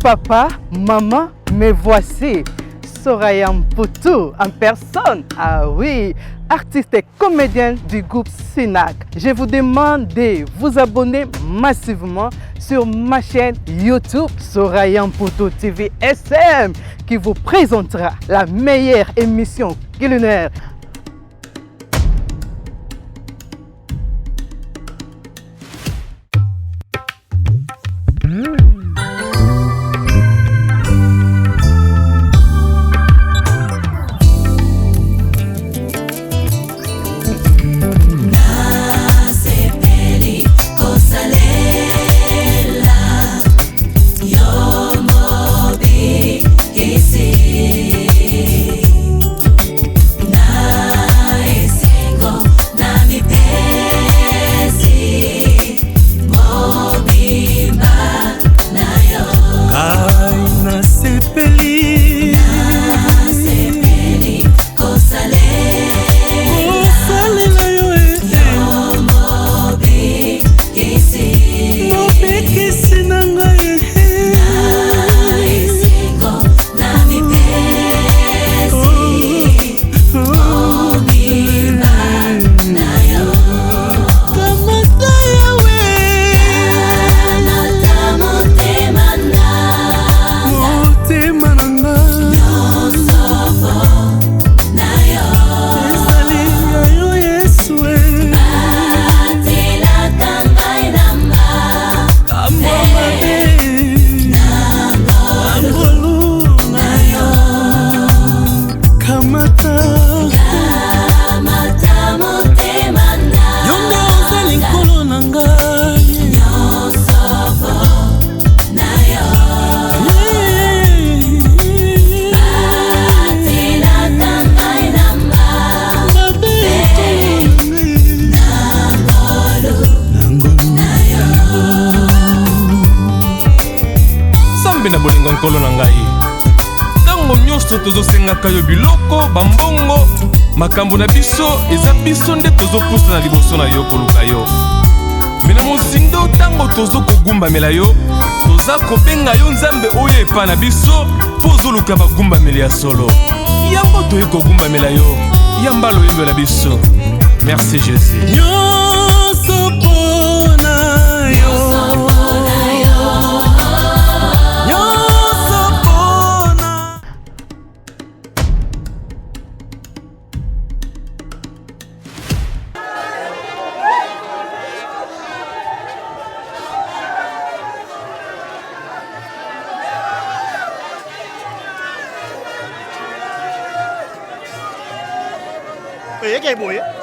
Papa, maman, me voici. Soraya Mputu en personne. Ah oui, artiste et comédienne du groupe Sinac. Je vous demande de vous abonner massivement sur ma chaîne YouTube Soraya Mputu TV SM qui vous présentera la meilleure émission culinaire. na bolingo nkolo na ngai tango nyonso tozosengaka yo biloko bambongo makambo na biso eza biso nde tozopusa na liboso na yo koluka yo mina mozindo tango tozokogumbamela yo toza kobenga yo nzambe oyo epa na biso mpo ozoluka bagumbameli ya solo yango toye kogumbamela yo yamba loyembo na biso merci Jésus nyonso mpona yo 이게 뭐예요?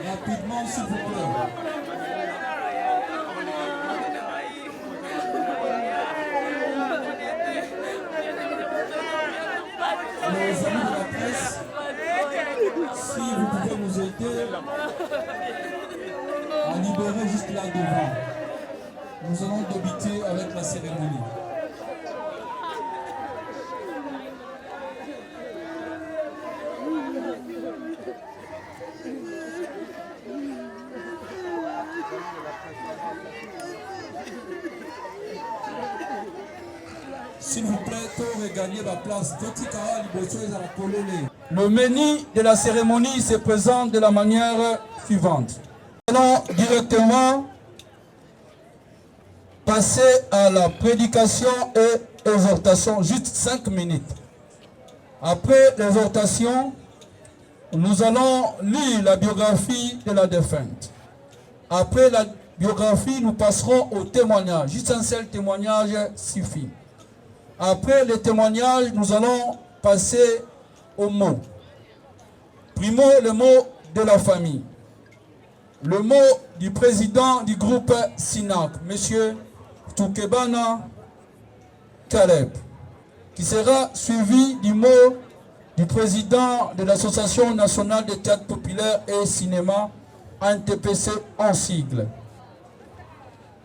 Rapidement, s'il vous plaît. Les amis de la presse, si vous pouvez nous aider à libérer juste là devant, nous allons débuter avec la cérémonie. S'il vous plaît, pour regagner la place. Le menu de la cérémonie se présente de la manière suivante. Nous allons directement passer à la prédication et exhortation, juste 5 minutes. Après l'exhortation, nous allons lire la biographie de la défunte. Après la biographie, nous passerons au témoignage. Juste un seul témoignage suffit. Après le témoignage, nous allons passer aux mots. Primo, le mot de la famille. Le mot du président du groupe SINAK, M. Toukebana Caleb, qui sera suivi du mot du président de l'Association nationale des théâtres populaires et cinéma, ANTPC en sigle.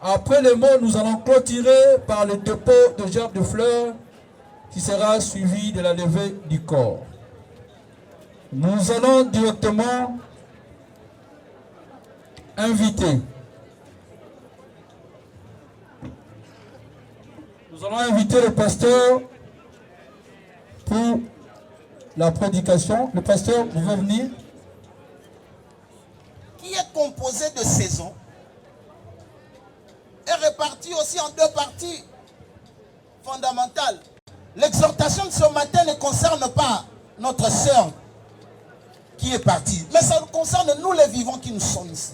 Après les mots, nous allons clôturer par le dépôt de gerbes de fleurs qui sera suivi de la levée du corps. Nous allons directement inviter. Nous allons inviter le pasteur pour la prédication. Le pasteur, vous pouvez venir. Qui est composé de saisons, est réparti aussi en 2 parties fondamentales. L'exhortation de ce matin ne concerne pas notre sœur qui est partie, mais ça nous concerne nous les vivants qui nous sommes ici.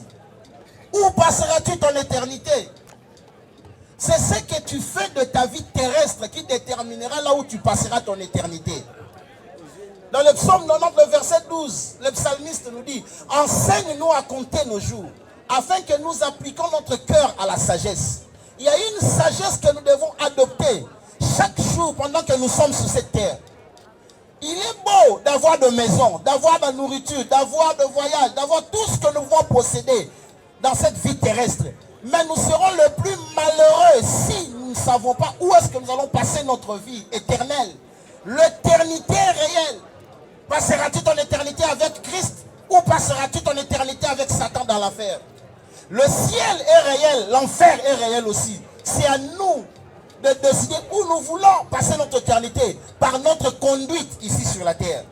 Où passeras-tu ton éternité? C'est ce que tu fais de ta vie terrestre qui déterminera là où tu passeras ton éternité. Dans le psaume 90, le verset 12, le psalmiste nous dit: enseigne-nous à compter nos jours, afin que nous appliquions notre cœur à la sagesse. Il y a une sagesse que nous devons adopter chaque jour pendant que nous sommes sur cette terre. Il est beau d'avoir de maisons, d'avoir de la nourriture, d'avoir de voyages, d'avoir tout ce que nous pouvons posséder dans cette vie terrestre. Mais nous serons le plus malheureux si nous ne savons pas où est-ce que nous allons passer notre vie éternelle. L'éternité est réelle. Passeras-tu ton éternité avec Christ ou passeras-tu ton éternité avec Satan dans l'enfer? Le ciel est réel, l'enfer est réel aussi. C'est à nous de décider où nous voulons passer notre éternité par notre conduite ici sur la terre.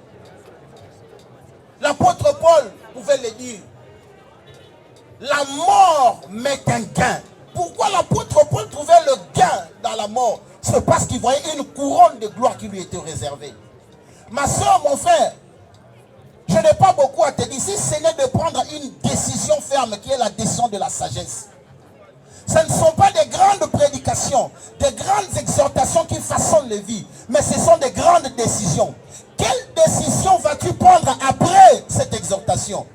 L'apôtre Paul pouvait le dire: la mort m'est un gain. Pourquoi l'apôtre Paul trouvait le gain dans la mort? C'est parce qu'il voyait une couronne de gloire qui lui était réservée. Ma soeur, mon frère, je n'ai pas beaucoup à te dire, si ce n'est de prendre une décision ferme qui est la décision de la sagesse. Ce ne sont pas des grandes prédications, des grandes exhortations qui façonnent les vies, mais ce sont des grandes décisions. Quelle décision vas-tu prendre après cette exhortation?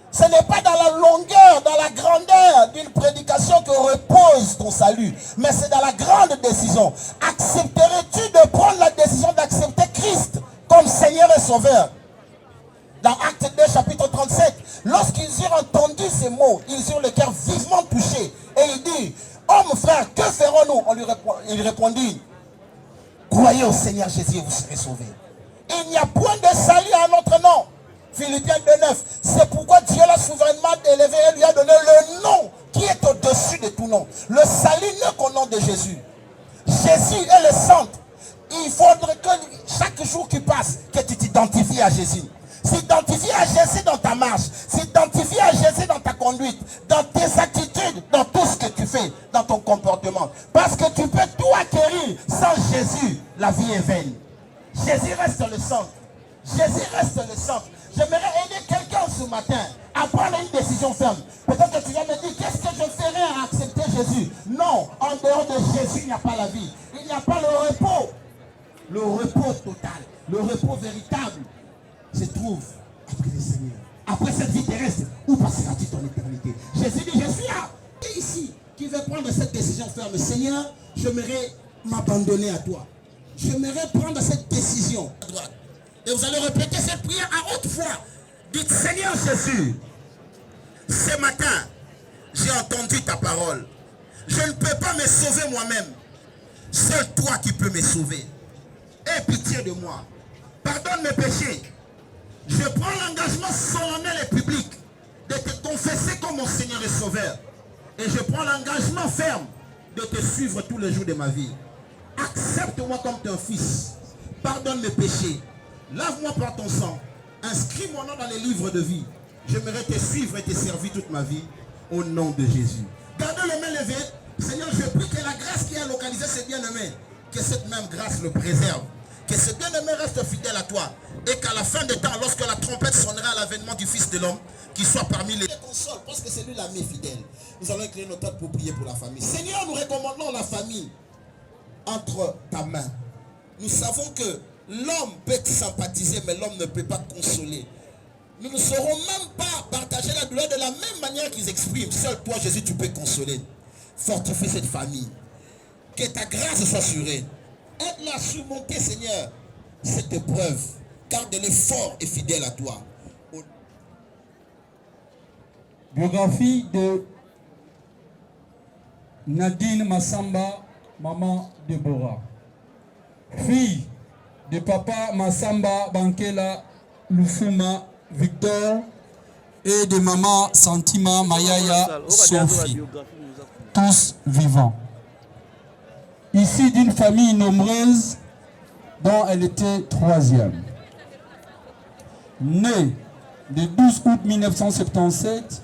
Ce n'est pas dans la longueur, dans la grandeur d'une prédication que repose ton salut, mais c'est dans la grande décision. Accepterais-tu de prendre la décision d'accepter Christ comme Seigneur et Sauveur? Dans Acte 2, chapitre 37, lorsqu'ils eurent entendu ces mots, ils eurent le cœur vivement touché. Et il dit: homme frère, que ferons-nous? Il répondit: croyez au Seigneur Jésus et vous serez sauvés. Il n'y a point de salut à notre nom. Philippiens 2,9. C'est pourquoi Dieu l'a souverainement élevé et lui a donné le nom qui est au-dessus de tout nom. Le salut n'est qu'au nom de Jésus. Jésus est le centre. Il faudrait que chaque jour qui passe, que tu t'identifies à Jésus. S'identifier à Jésus dans ta marche, s'identifier à Jésus dans ta conduite, dans tes attitudes, dans tout ce que tu fais, dans ton comportement. Parce que tu peux tout acquérir sans Jésus, la vie est vaine. Jésus reste le centre. Jésus reste le centre. J'aimerais aider quelqu'un ce matin à prendre une décision ferme. Peut-être que tu vas me dire: qu'est-ce que je ferai à accepter Jésus? Non, en dehors de Jésus, il n'y a pas la vie. Il n'y a pas le repos. Le repos total. Le repos véritable se trouve après le Seigneur. Après cette vie terrestre, où passeras-tu ton éternité? Jésus dit, je suis là. Et ici, qui veut prendre cette décision ferme. Seigneur, j'aimerais m'abandonner à toi. J'aimerais prendre cette décision à droite. Et vous allez répéter cette prière à haute voix. Dites, Seigneur Jésus, ce matin, j'ai entendu ta parole. Je ne peux pas me sauver moi-même. Seul toi qui peux me sauver. Aie pitié de moi. Pardonne mes péchés. Je prends l'engagement solennel et public de te confesser comme mon Seigneur et Sauveur. Et je prends l'engagement ferme de te suivre tous les jours de ma vie. Accepte-moi comme ton fils. Pardonne mes péchés. Lave-moi par ton sang. Inscris mon nom dans les livres de vie. J'aimerais te suivre et te servir toute ma vie. Au nom de Jésus. Gardez les mains levées. Seigneur, je prie que la grâce qui a localisé ces bien-aimés, que cette même grâce le préserve. Que ce bien-aimé reste fidèle à toi. Et qu'à la fin des temps, lorsque la trompette sonnera à l'avènement du Fils de l'homme, qu'il soit parmi les consoles, parce que c'est lui l'ami fidèle. Nous allons écrire notre tête pour prier pour la famille. Seigneur, nous recommandons la famille entre ta main. Nous savons que l'homme peut sympathiser, mais l'homme ne peut pas consoler. Nous ne saurons même pas partager la douleur de la même manière qu'ils expriment. Seul toi, Jésus, tu peux consoler. Fortifie cette famille. Que ta grâce soit sur elle. Aide-la à surmonter, Seigneur, cette épreuve. Garde-les fort et fidèle à toi. Biographie de Nadine Massamba, maman Deborah. Fille de papa Massamba Bankela Lufuma Victor et de maman Santima Mayaya Sophie. Tous vivants. Ici d'une famille nombreuse dont elle était troisième. Née le 12 août 1977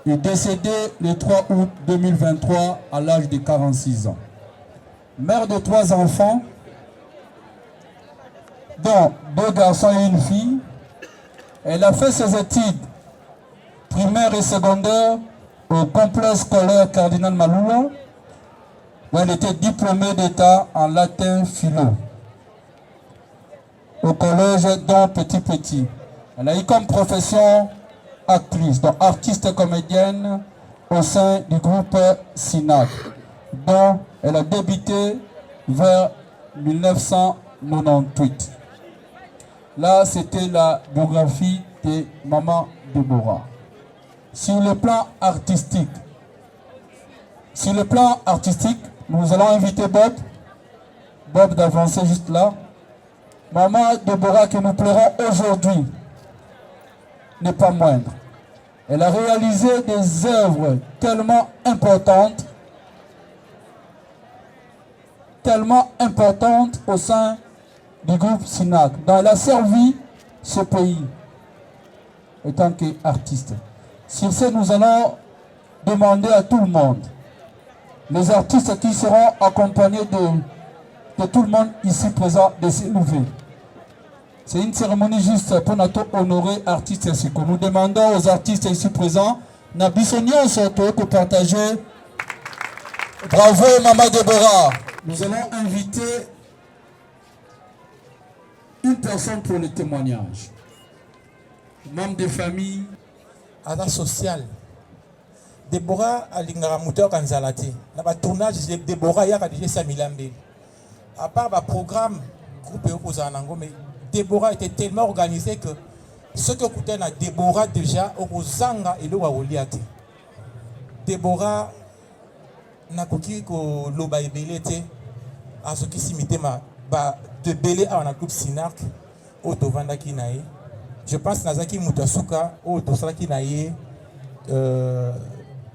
et décédée le 3 août 2023 à l'âge de 46 ans. Mère de 3 enfants, dont 2 garçons et une fille, elle a fait ses études primaires et secondaires au complexe scolaire Cardinal Maloula, où elle était diplômée d'État en latin philo. Au collège Don Petit. Elle a eu comme profession actrice, donc artiste comédienne au sein du groupe SINAC, dont elle a débuté vers 1998. Là, c'était la biographie de Maman Deborah. Sur le plan artistique, nous allons inviter Bob d'avancer juste là. Maman Deborah que nous pleurons aujourd'hui n'est pas moindre. Elle a réalisé des œuvres tellement importantes au sein du groupe SINAC, dont elle a servi ce pays en tant qu'artiste. Sur ce, nous allons demander à tout le monde, les artistes qui seront accompagnés de tout le monde ici présent, de se lever. C'est une cérémonie juste pour nous honorer artistes ici. Nous demandons aux artistes ici présents, Nabissonion surtout, pour partager. Bravo Maman Deborah. Nous allons inviter une personne pour le témoignage. Membre de famille. Ada social. Deborah alingara moteur kanzalati. Na ba tournage de Deborah ya ka déjà Samilambe. À part ba programme groupe opposant nango, mais Deborah était tellement organisée que ce que coûtait na Deborah déjà opposanga et le wawoliate. Deborah na koki ko loba ebelete a ce qui s'imite ma ba de belé à un groupe SINAC auto vandaki nae. Je pense nazaki mutasuka auto salaki nae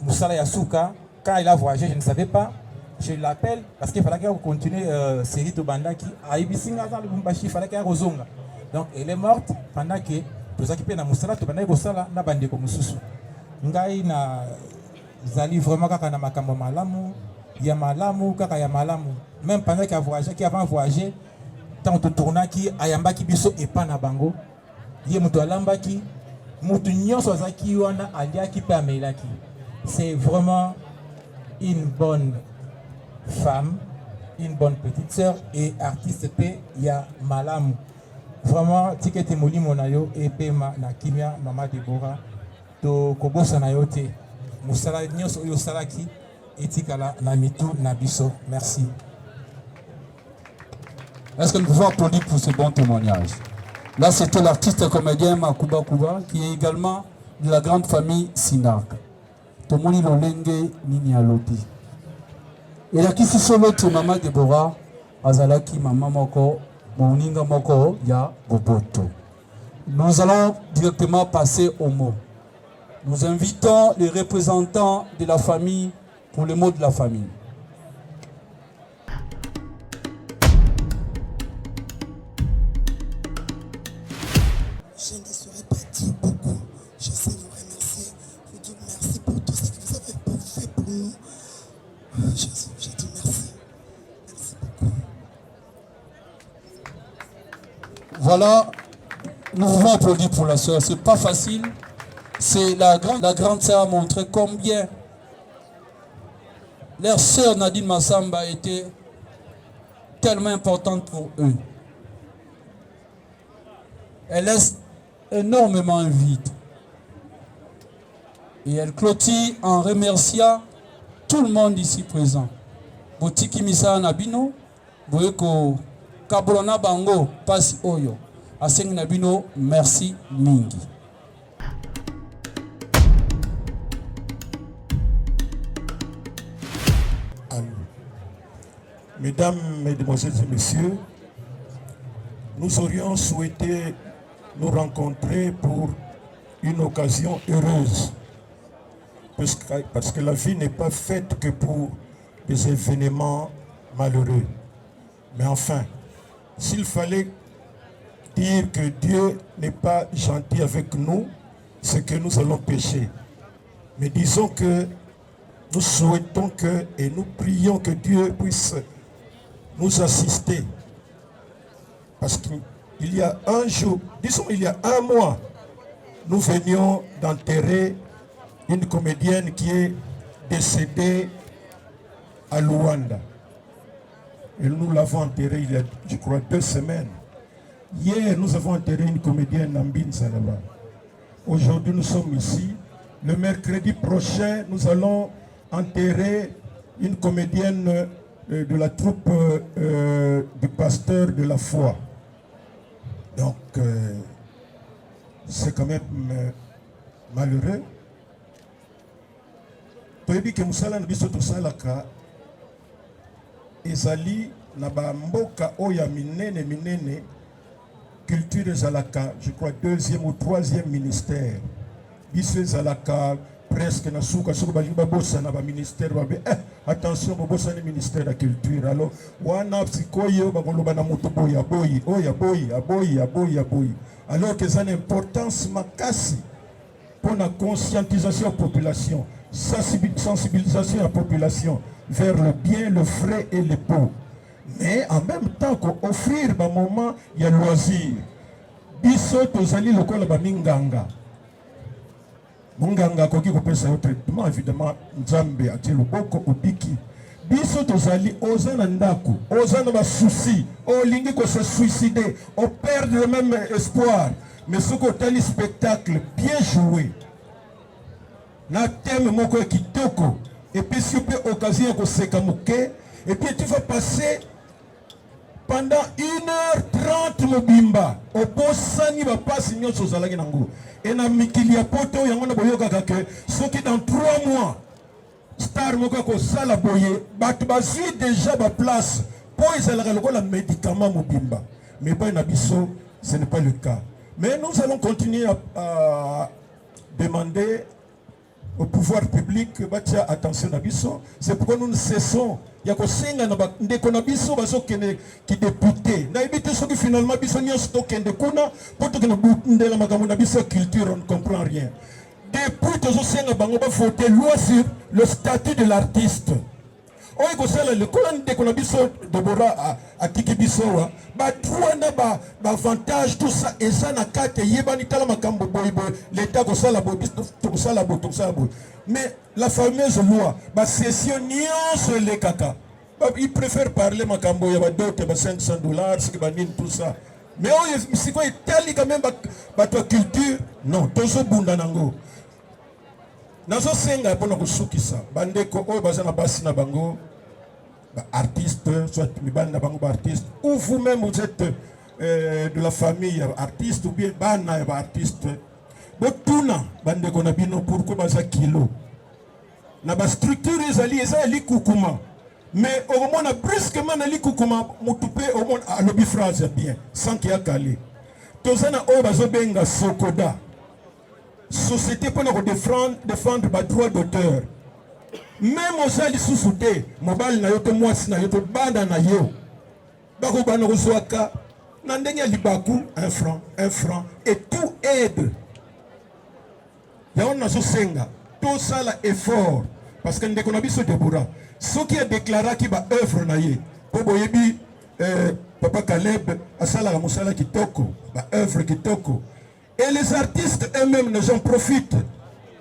Moussala Yasuka. Quand il a voyagé, je ne savais pas. Je l'appelle parce qu'il fallait qu'elle continue série de Bandaki. À Ibisinga, dans le Bumbashi, il fallait qu'elle rezonga. Donc elle est morte pendant que tout occupé na Moussala, tout pendant que Moussala na bandé comme Moussou. Ngai na zali vraiment kaka na makambo malamu, ya malamu kaka ya malamu. Même pendant qu'il a voyagé, qui avant voyagé, tant que tourna qui ayamba ki biso et pas na bango. Yé mutu alamba ki mutu nyonso zaki wana alia ki pe amelaki. C'est vraiment une bonne femme, une bonne petite sœur et artiste P, il y a Malam. Vraiment, ticket moli monayo et Pema na Kimia, Mama Deborah, to Kobosa Nayote, Moussala Nyos Oyo Salaki, Etikala Namitu Nabiso. Merci. Est-ce que nous pouvons applaudir pour ce bon témoignage? Là, c'était l'artiste comédien Makuba Kuba, qui est également de la grande famille Sinak. Tomoni Lolenge Nini Aloti. Et là, qui se solo to Mama Deborah, Azalaki Mama Moko, Moninga Moko, Ya Boboto. Nous allons directement passer au mot. Nous invitons les représentants de la famille pour le mot de la famille. Je ne saurais pas dire beaucoup. Je sais vous remercier, vous dire merci pour tout ce que vous avez fait pour nous. Je dis merci. Merci beaucoup. Voilà, nous pouvons applaudir pour la sœur. C'est pas facile. C'est la grande sœur a montré combien leur sœur Nadine Massamba était tellement importante pour eux. Elle laisse énormément un vide. Et elle clôture en remerciant tout le monde ici présent. Botiki Misa Nabino, Boyeko Kabrona Bango, Pasi Oyo. Aseng Nabino, merci Mingi. Mesdames, Mesdemoiselles et Messieurs, nous aurions souhaité nous rencontrer pour une occasion heureuse. Parce que la vie n'est pas faite que pour des événements malheureux. Mais enfin, s'il fallait dire que Dieu n'est pas gentil avec nous, c'est que nous allons pécher. Mais disons que nous souhaitons que, et nous prions que Dieu puisse nous assister. Parce qu'il y a un jour, disons il y a un mois, nous venions d'enterrer une comédienne qui est décédée à Luanda. Et nous l'avons enterrée il y a, je crois, 2 semaines. Hier, nous avons enterré une comédienne Nambine Salaba. Aujourd'hui, nous sommes ici. Le mercredi prochain, nous allons enterrer une comédienne de la troupe du pasteur de la foi. Donc, c'est quand même malheureux. Toyebi ke musala na biso tosalaka ezali na ba mboka oya minene culture ezalaka, je crois 2e ou 3e ministère. Biso ezalaka presque na suka balingi babosa na ba ministère babe attention babosa ni ministère de culture. Alors wana psikoyo bakoloba na mutu boya boyi. Alors que ça a une importance makasi pour la conscientisation de la population, sensibilisation de la population vers le bien, le frais et le beau. Mais en même temps qu'offrir un moment, il y a loisir. Biso tozali lokola ba minganga. Munganga koki kopesa yo traitement évidemment nzambe atie loboko obiki. Biso tozali ozana ndako, ozana ba souci, olingi ko se suicider, on perd le même espoir. Mais ce côté spectacle bien joué. Na thème moko kitoko et puis si tu peux occasion ko sekamuke et puis tu vas passer pendant 1h30 mobimba obosani ba passe nyonso zalaki nango et na mikili ya poto yango na boyoka que ce qui dans 3 mois star moko ko sala boye batu bazui déjà ba place pour ezalaka lokola médicament mobimba mais pas na biso ce n'est pas le cas. Mais nous allons continuer à demander au pouvoir public batia attention na biso. C'est pourquoi nous ne cessons ya ko senga na ndeko na biso bazokende ki député na ebite soki finalement biso nyonso tokende kuna po tokende ndela makambo na biso culture, on ne comprend rien. Depuis tozosenga bango ba voter loi sur le statut de l'artiste. Oye kosala le kola ndeko na biso Deborah atiki biso wa ba droit na ba avantage tout ça eza na kate yebani tala makambo boy l'état kosala boy kosala boy. Mais la fameuse loi ba session nyonso le kaka Ils préfèrent parler makambo ya badote ba $500, ce qui va tout ça. Mais c'est quoi Italie quand même ba tua culture? Non, tozo bunda nango. Nazo senga pona kusukisa. Bandeko oyo bazana basi na bango ba artiste, soit mibanda bango ba artiste, ou vous-même vous êtes de la famille artiste ou bien bana ba artiste. Botuna bandeko na bino pourquoi baza kilo? Na ba structure ezali kukuma. Mais au moment où brusquement na likukuma mutupe au moment à lobby phrase bien sans qu'il y a calé. Tozana o bazobenga sokoda. Société pour nous défendre les droits d'auteur. Même aux gens qui sont soudés, mobile na yoto mwasi na yoto banda na yo. Bako bana kozwaka na ndenge libaku 1 franc et tout aide. Ya on nazo senga tout ça la effort parce que ndeko na biso Deborah. Ce qui a déclaré qu'il va œuvre naïe. Pour boyebi Papa Caleb asala musala kitoko, ba œuvre kitoko. Et les artistes eux-mêmes nous en profitent.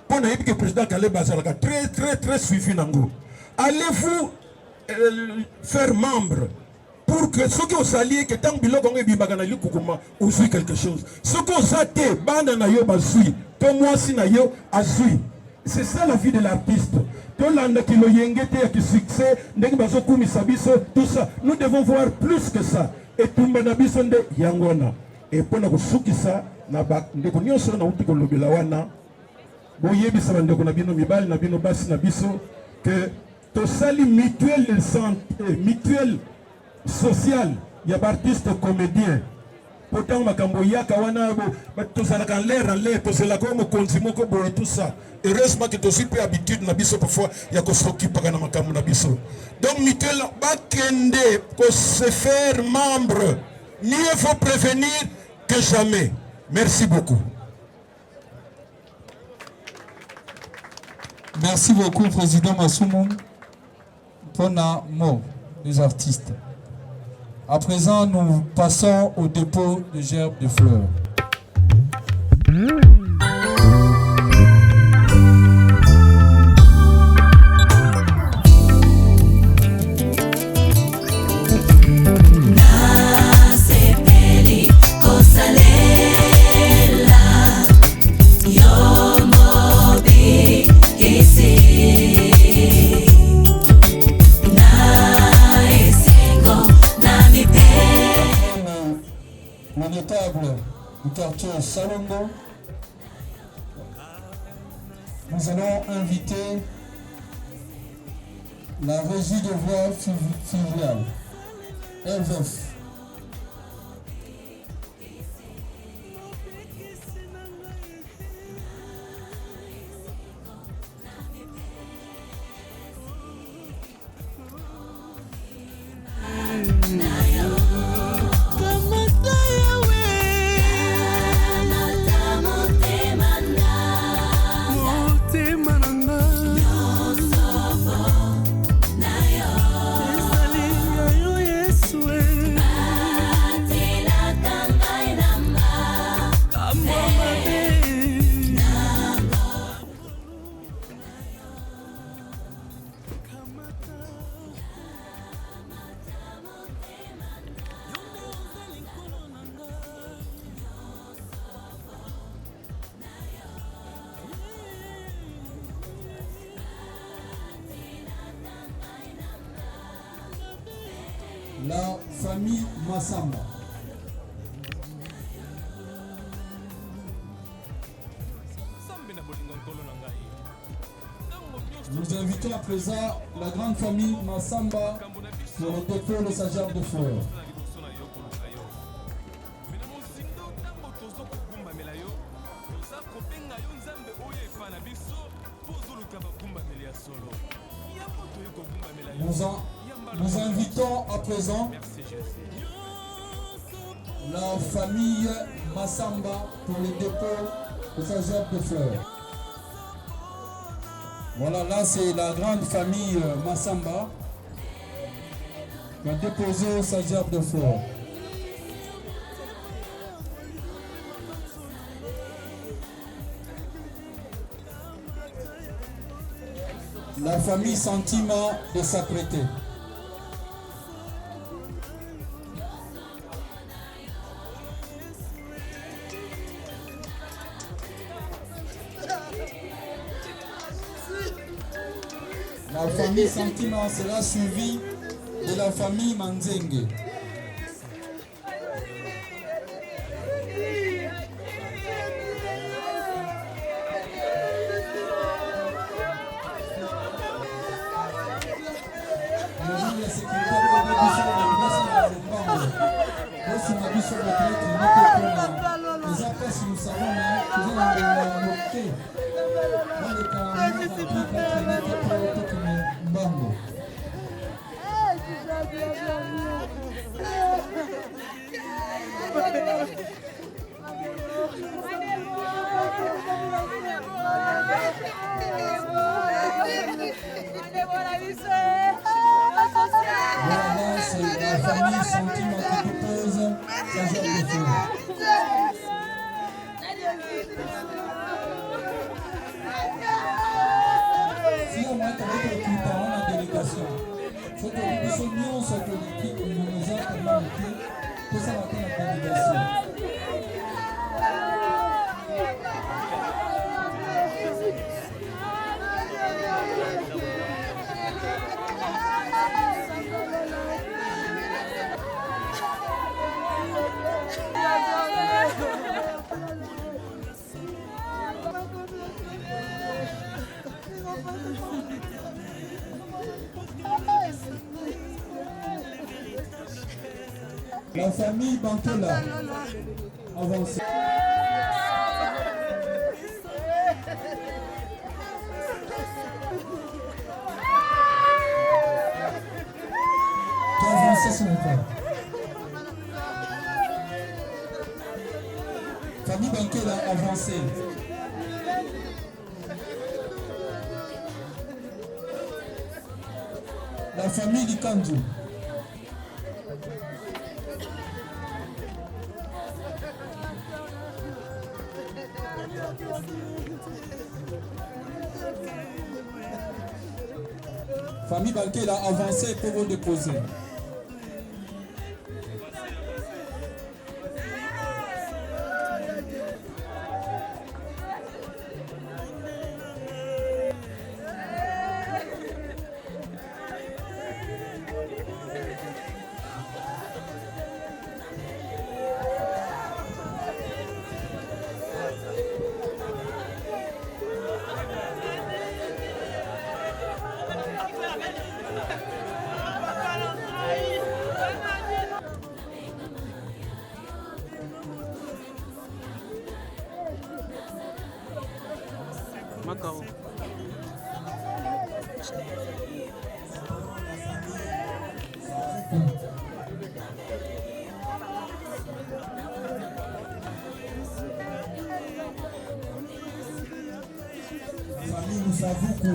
Pour naïe que le président Caleb asala très suivi nango. Allez-vous faire membre pour que ceux qui ont sali que tant bilo konge bibagana likukuma usui quelque chose. Ceux qui ont saté banda na yo bazui, to moi si na yo azui. C'est ça la vie de l'artiste. Tout ça. Nous devons voir plus que ça. Et tout le monde yangona. Et pour nous ça, na ndeko nyonso na uti kolobela wana. Boyebisa bandeko na bino mibali na bino basi na biso que to sali mutuelle de santé, mutuelle sociale, ya artiste comédien. Pourtant makambo yaka wana to sala kan l'air en l'air to sala comme konzimo ko boy tout ça. Heureusement que tu suis habitude na biso parfois ya ko s'occuper kana makambo na biso. Donc mutuelle bakende ko se faire membre. Mieux faut prévenir que jamais. Merci beaucoup. Merci beaucoup, Président Massoumou, pour la mot des artistes. À présent, nous passons au dépôt de gerbes de fleurs. Du quartier Salongo, nous allons inviter la régie de voix filiale, RVF. La famille Massamba. Nous invitons à présent la grande famille Massamba pour le dépôt de sa gerbe de fleurs. Nous invitons à présent la famille Massamba pour le dépôt de sa gerbe de fleurs. Voilà, là c'est la grande famille Massamba qui a déposé sa gerbe de fleurs. La famille Sentiment de Sacré-Cœur. La famille Sentiment sera suivie de la famille Manzenge. Voilà, c'est la famille Sentiment qui propose sa joie de feu. Si on va travailler avec les parents en délégation, il faut que nous sommes sur politique, nous avons marqué que ça va être la délégation. La famille Bantola avance. Avancez s'il vous plaît. Famille Bantola avancée. La famille Likandu. Famille Balké a avancé pour vous déposer. Macao. Famille Moussavuku.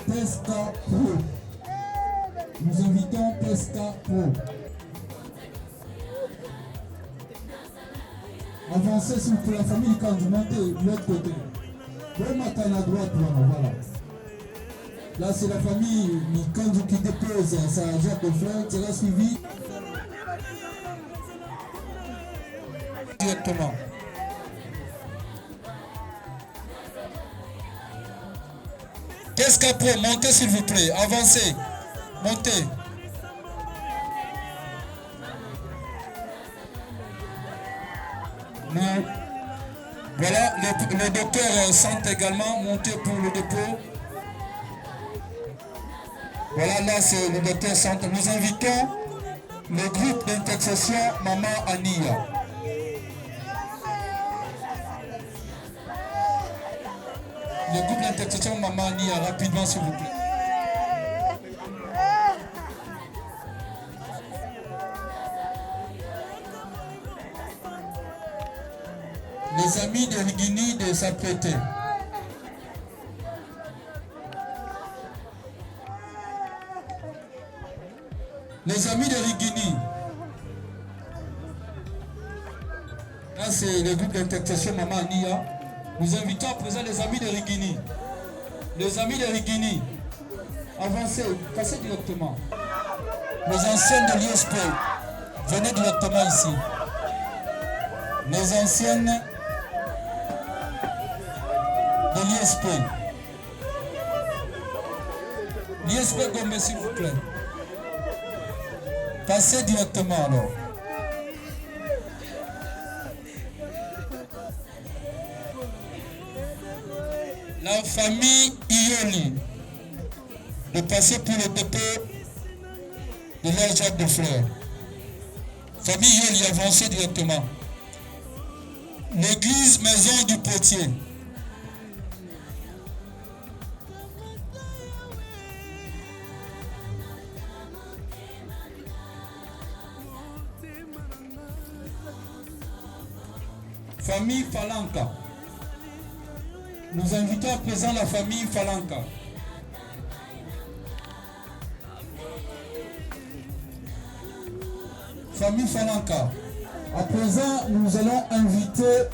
Pesca Pro. Nous invitons Pesca Pro. Avancez s'il vous plaît, la famille quand vous montez de l'autre côté. Bon matin à droite, voilà. Là c'est la famille Mikandu qui dépose sa Jacques de fleurs, sera suivi directement. Qu'est-ce qu'après? Montez s'il vous plaît, avancez, montez. Voilà, le docteur sont également monté pour le dépôt. Voilà, là c'est le docteur Santé. Nous invitons le groupe d'intercession Maman Ania. Le groupe d'intercession Maman Ania, rapidement s'il vous plaît. Les amis de Rigini de s'apprêter. Les amis de Rigini. Là, c'est le groupe d'intercession Maman Ania. Nous invitons à présent les amis de Rigini. Les amis de Rigini. Avancez, passez directement. Les anciens de l'ISP, venez directement ici. les anciennes de l'ISP. L'ISP Gombe, s'il vous plaît. Passez directement alors. La famille Ioli de passer pour le dépôt de leur jacques de fleurs. Famille Ioli, avancez directement. L'église Maison du Potier. Famille Falanka. Nous invitons à présent la famille Falanka. Famille Falanka. À présent, nous allons inviter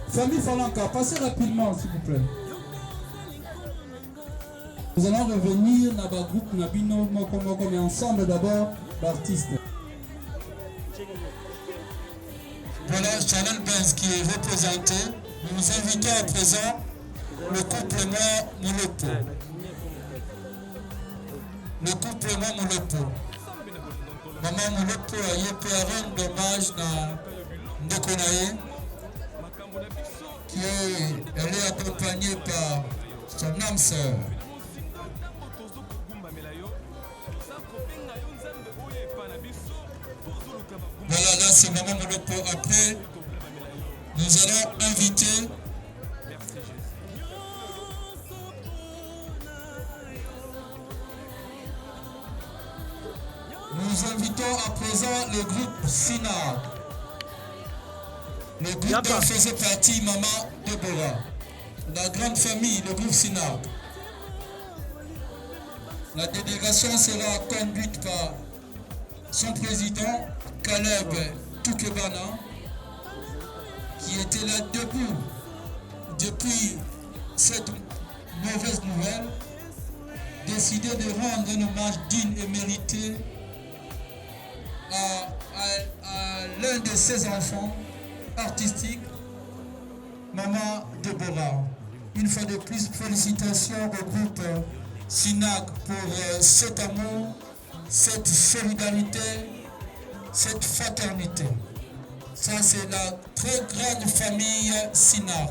famille Falanka. Passez rapidement, s'il vous plaît. Nous allons revenir dans le groupe Nabino Mokomoko, mais ensemble d'abord d'artistes. Voilà Chanel Benz qui est représenté. Nous invitons à présent le couple Molopo. Le couple Molopo. Maman Molopo a eu un hommage dans Ndokonaye, qui est accompagnée par son âme sœur. Voilà, là c'est Maman Molopo. Après, nous allons inviter à présent le groupe Sinar. Le groupe dont faisait partie Maman Deborah. La grande famille, le groupe Sinar. La délégation sera conduite par son président, Caleb Toukebana, qui était là debout depuis cette mauvaise nouvelle, décidé de rendre un hommage digne et mérité à l'un de ses enfants artistiques, Maman Deborah. Une fois de plus, félicitations au groupe SINAC pour cet amour, cette solidarité, cette fraternité. Ça, c'est la très grande famille SINAC.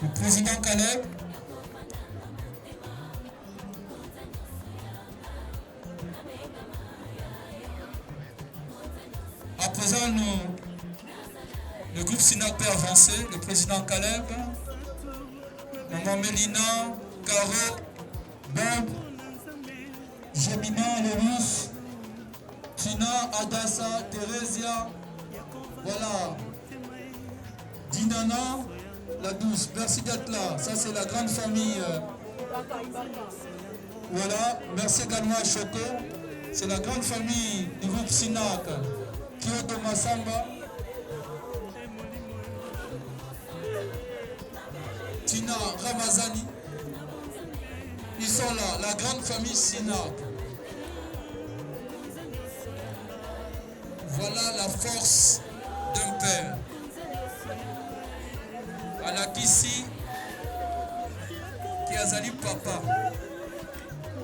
Le président Caleb. À présent, le groupe SINAC peut avancer. Le président Caleb, Maman Mélina, Caro, Bob, Jemina, Lévis, Tina, Adassa, Thérésia, voilà, Dinana, la douce. Merci d'être là. Ça, c'est la grande famille. Voilà, merci également à Choco. C'est la grande famille du groupe SINAC. Kyoto Massamba, Tina Ramazani, ils sont là, la grande famille SINAC. Voilà la force d'un père. Alakissi, qui a zali papa,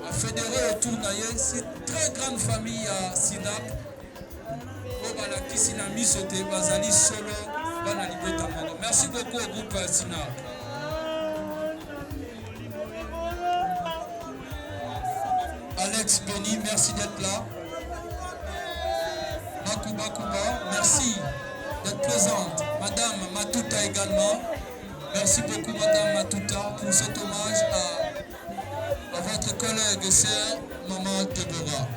a fédéré autour d'Aïe, c'est une très grande famille à SINAC. Merci beaucoup au groupe SINAC. Alex Benny, merci d'être là. Makuba Kuba, merci d'être présente. Madame Matuta également. Merci beaucoup Madame Matuta pour cet hommage à votre collègue et sœur Maman Deborah.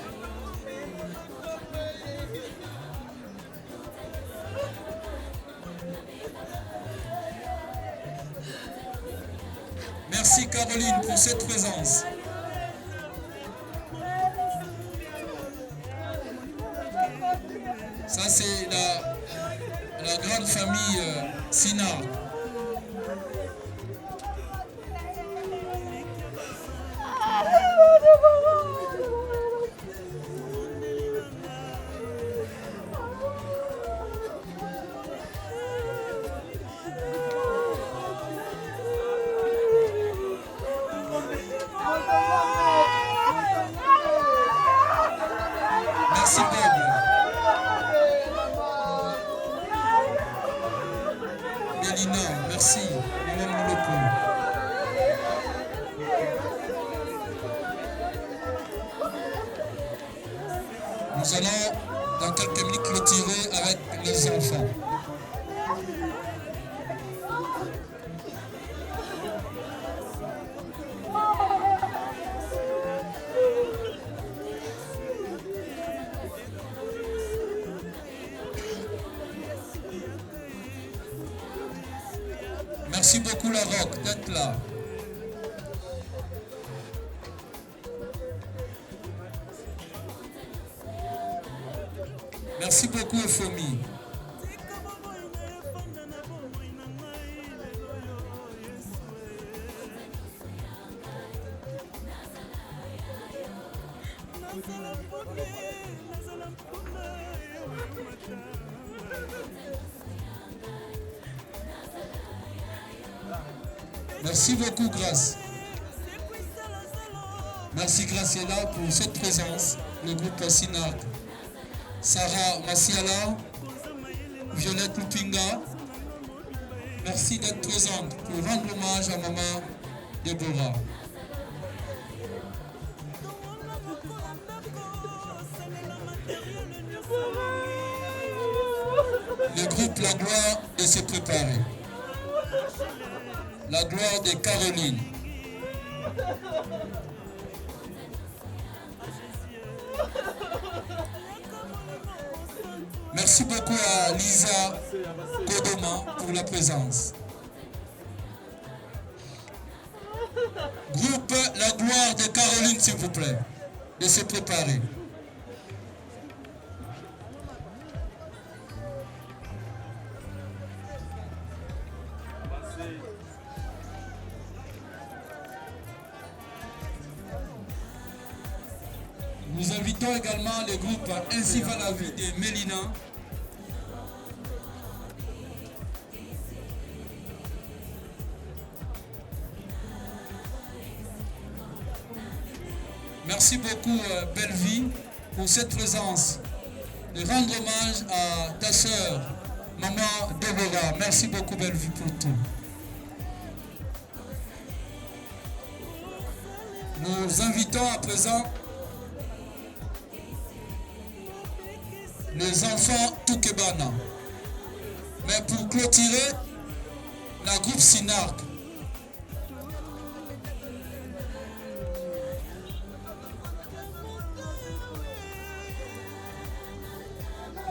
Merci Caroline pour cette présence. Ça c'est la grande famille SINAC. Merci. Madame Moloko. Nous allons dans quelques minutes clôturer avec les enfants. Merci beaucoup la Rock d'être là. Merci beaucoup FOMI. Merci beaucoup Grace. Merci Graciela pour cette présence, le groupe Sinac. Sarah Massiala, Violette Lupinga, merci d'être présente pour rendre hommage à maman Déborah. Le groupe La Gloire de se préparer. La gloire de Caroline. Merci beaucoup à Lisa Kodoma pour la présence. Groupe La Gloire de Caroline, s'il vous plaît, de se préparer. Nous invitons également le groupe Ainsi va la vie de Mélina. Merci beaucoup Bellevie pour cette présence. De rendre hommage à ta sœur, maman Déborah. Merci beaucoup Bellevie pour tout. Nous invitons à présent les enfants Toukebana. Mais pour clôturer, la groupe Sinark.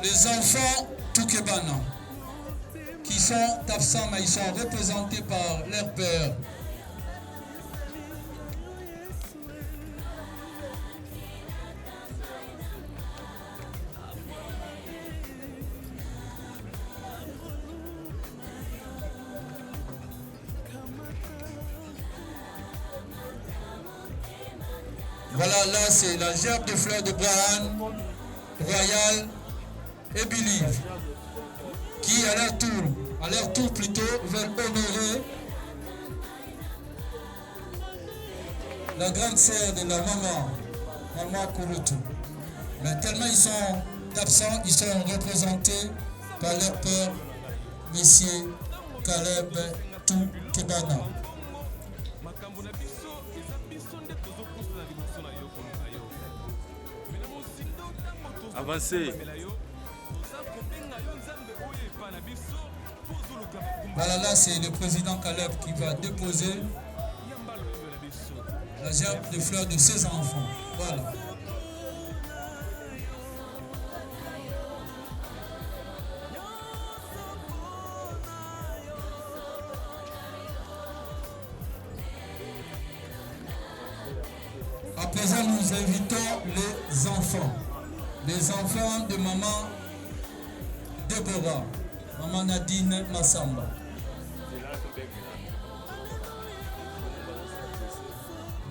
Les enfants Toukebana, qui sont absents, mais ils sont représentés par leur père. Voilà, là c'est la gerbe de fleurs de Braham, Royal et Believe, qui à leur tour plutôt, veulent honorer la grande sœur de la maman Kouroutou. Mais tellement ils sont absents, ils sont représentés par leur père, Monsieur Caleb Toukebana. Avancez. Voilà, là c'est le président Caleb qui va déposer la gerbe de fleurs de ses enfants. Voilà. À présent, nous invitons les enfants. Les enfants de maman Déborah, maman Nadine Massamba.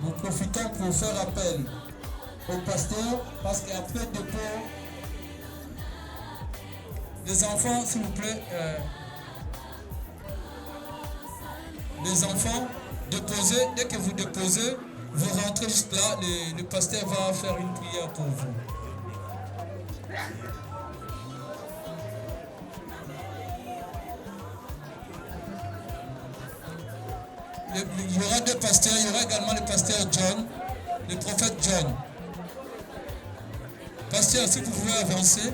Nous profitons pour faire appel au pasteur parce qu'après dépôt, les enfants, s'il vous plaît, les enfants, déposez, dès que vous déposez, vous rentrez juste là, le pasteur va faire une prière pour vous. Il y aura deux pasteurs, il y aura également le pasteur John, le prophète John. Pasteur, si vous pouvez avancer.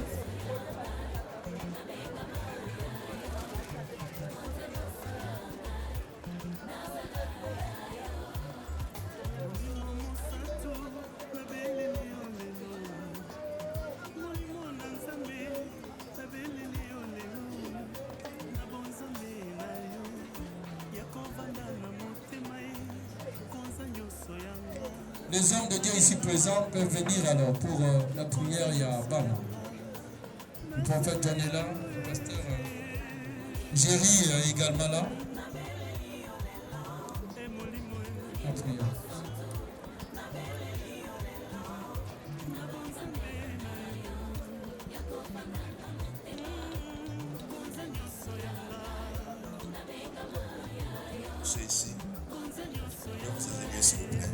Les hommes de Dieu ici présents peuvent venir alors pour la prière. Il y a Bam. Le prophète John est là, le pasteur Jerry est également là. La prière. C'est ici. Vous allez s'il vous plaît.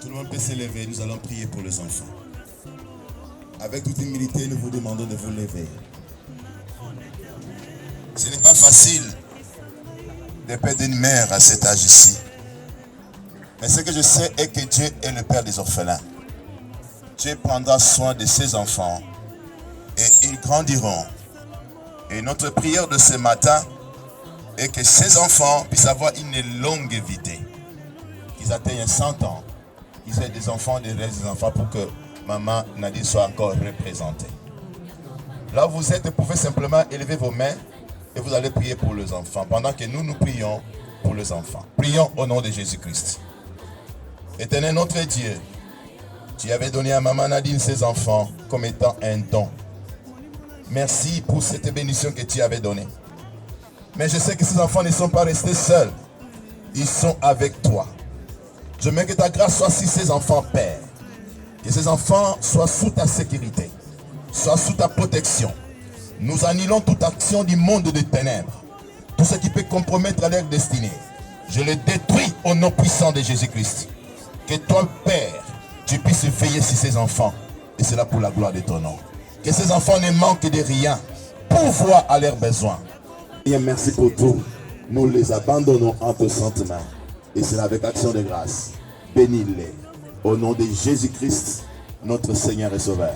Tout le monde peut s'élever, nous allons prier pour les enfants. Avec toute humilité, nous vous demandons de vous lever. Ce n'est pas facile de perdre une mère à cet âge ici. Mais ce que je sais est que Dieu est le Père des orphelins. Dieu prendra soin de ses enfants et ils grandiront. Et notre prière de ce matin est que ces enfants puissent avoir une longue vie. Qu'ils atteignent 100 ans. Ils aient des enfants, des enfants pour que maman Nadine soit encore représentée. Là où vous êtes, vous pouvez simplement élever vos mains et vous allez prier pour les enfants pendant que nous prions pour les enfants. Prions au nom de Jésus-Christ. Éternel notre Dieu, tu avais donné à maman Nadine ses enfants comme étant un don. Merci pour cette bénédiction que tu avais donnée. Mais je sais que ces enfants ne sont pas restés seuls. Ils sont avec toi. Je veux que ta grâce soit sur ces enfants, Père. Que ces enfants soient sous ta sécurité, soient sous ta protection. Nous annulons toute action du monde des ténèbres. Tout ce qui peut compromettre leur destinée. Je le détruis au nom puissant de Jésus-Christ. Que toi, Père, tu puisses veiller sur ces enfants. Et c'est là pour la gloire de ton nom. Que ces enfants ne manquent de rien. Pourvoir à leurs besoins. Et merci pour tout. Nous les abandonnons entre saintes mains. Et c'est avec action de grâce. Bénis-les. Au nom de Jésus-Christ, notre Seigneur et Sauveur.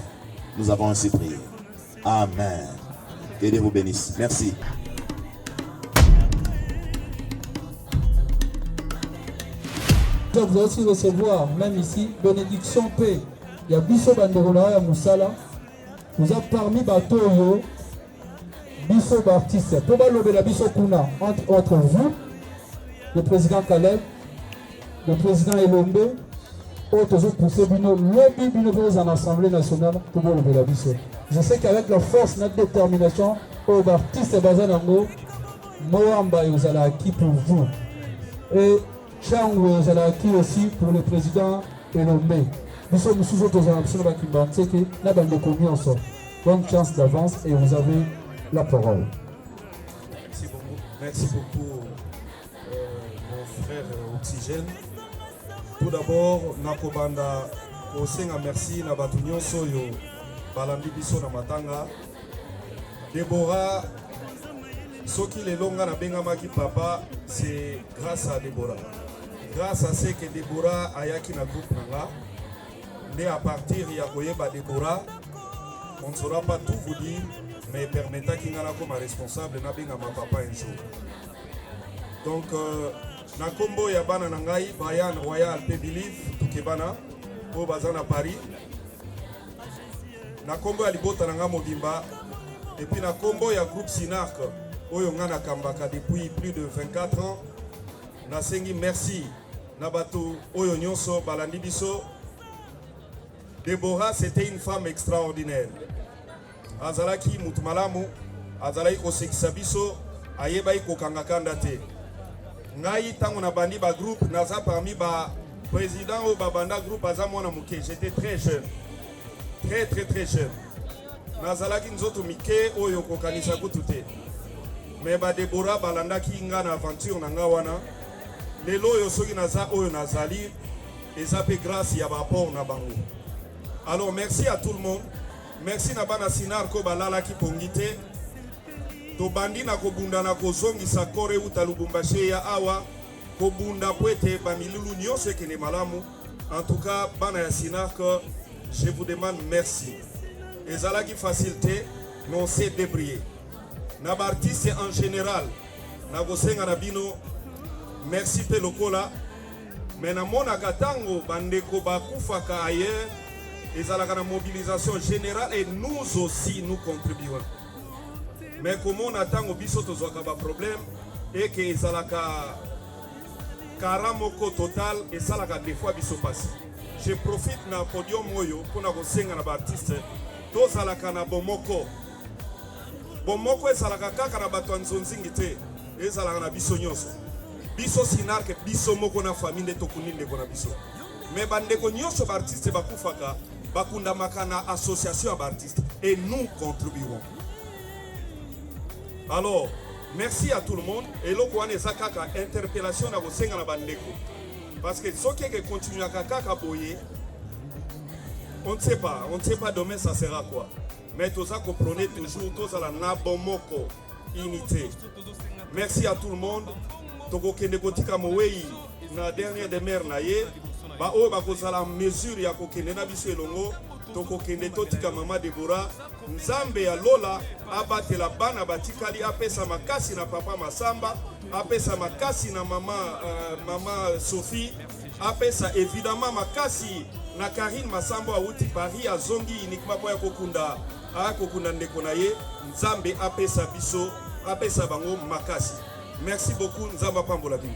Nous avons ainsi prié. Amen. Que Dieu vous bénisse. Merci. Vous allez aussi recevoir, même ici, bénédiction paix. Il y a Bisso Banderona et Moussala. Vous êtes parmi Batoyo, Bisso Baptiste. Pour la Bisso Kuna, entre vous, le président Caleb, le président Elombe, autres poussés Bino, lobby Bino en Assemblée nationale pour lever la Bisso. Je sais qu'avec la force, notre détermination, au Baptiste et Bazanango, Moamba et Ozalaki pour vous. Et Chango Ozalaki aussi pour le président Elombe. Nous sommes sous autres options qui pensent que la bande de commis en sort. Bonne chance d'avance et vous avez la parole. Merci beaucoup, mon frère Oxygène. Tout d'abord, nakobanda kosenga merci na batu nyonso yo balandi biso na matanga. Déborah, soki lelonga na bengamaki papa, c'est grâce à Déborah. Grâce à ce que Déborah ayaki na groupe nanga. Mais à partir de Yakoyeba Déborah, on ne saura pas tout vous dire, mais permettra qu'il y ait comme responsable na ma papa un jour. Donc, na kombo ya bana nangai, Bayan Royal Pe Believe, Tukebana, au Bazan à Paris. Na kombo ya Libota nanga Mobimba, et puis na kombo ya groupe Sinark, Oyo Ngana Kambaka depuis plus de 24 ans. Na sengi merci, na batu Oyo Nyonso Balandi Biso. Déborah, c'était une femme extraordinaire. Azalaki mutumalamu, azalaki kosekisa biso, ayebaki kokangakanda te. Ngai tango na bandi ba groupe, naza parmi ba président ou ba banda groupe aza mwana muke. J'étais très jeune. Très jeune. Nazalaki nzoto mike oyo kokanisa kutu te. Mais ba Déborah balandaki nga na aventure na nga wana. Lelo oyo soki naza oyo nazali, eza pe grâce ya ba apport na bango. Alors merci à tout le monde. Merci Nabana Sinar ko balala ki pongite. tobandi na kobunda na kozongisa kore uta Lubumbashi ya awa kobunda pwete bamilulu nyonso ekende malamu. En tout cas, bana ya Sinak, je vous demande merci. Ezalaki facilité, mais on s'est débrouillé. Na artiste en général, na gosenga na bino, merci pe lokola. Mais na mona katango bandeko bakufaka ailleurs, ezalaka na mobilisation générale et nous aussi nous contribuons. Mais comme on attend au biso tozwaka ba problème et que ezalaka karamoko total et salaka des fois biso passe. Je profite na podium oyo pour na kosenga na ba artiste tozalaka na bomoko. Bomoko ezalaka kaka na bato nzonzingi te, ezalaka na biso nyonso. Biso Sinark biso moko na famille tokuni ndeko na biso. Mais bandeko nyonso ba artiste bakufaka bakundamaka na association ba artiste et nous contribuerons. Alors, merci à tout le monde. Et là, on a une interpellation à vous na bandeko. Parce que ce qui continue à kaka boyer, on ne sait pas demain ça sera quoi. Mais tout ça comprenez toujours, tout ça la nabomoko unité. Merci à tout le monde. Toko kende kotika mowei na dernière de mer na ye, ba o ba kozala mesure ya kokende na biso elongo. Toko kende totika mama Deborah Nzambe ya Lola abatela bana batikali apesa makasi na papa Masamba apesa makasi na mama Sophie apesa évidemment makasi na Karine Masambo auti Paris azongi uniquement pour kokunda ndeko na ye. Nzambe apesa biso apesa bango makasi. Merci beaucoup. Nzamba pambola bino.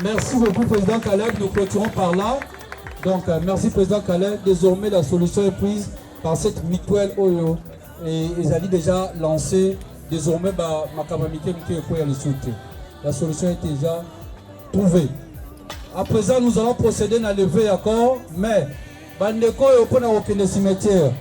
Merci beaucoup Président Caleb, nous clôturons par là. Donc, merci Président Calais. Désormais, la solution est prise par cette mutuelle Oyo. Et ils ont déjà lancé. Désormais, la solution est déjà trouvée. À présent, nous allons procéder à lever accord. Mais, Bandeko est au point de cimetière.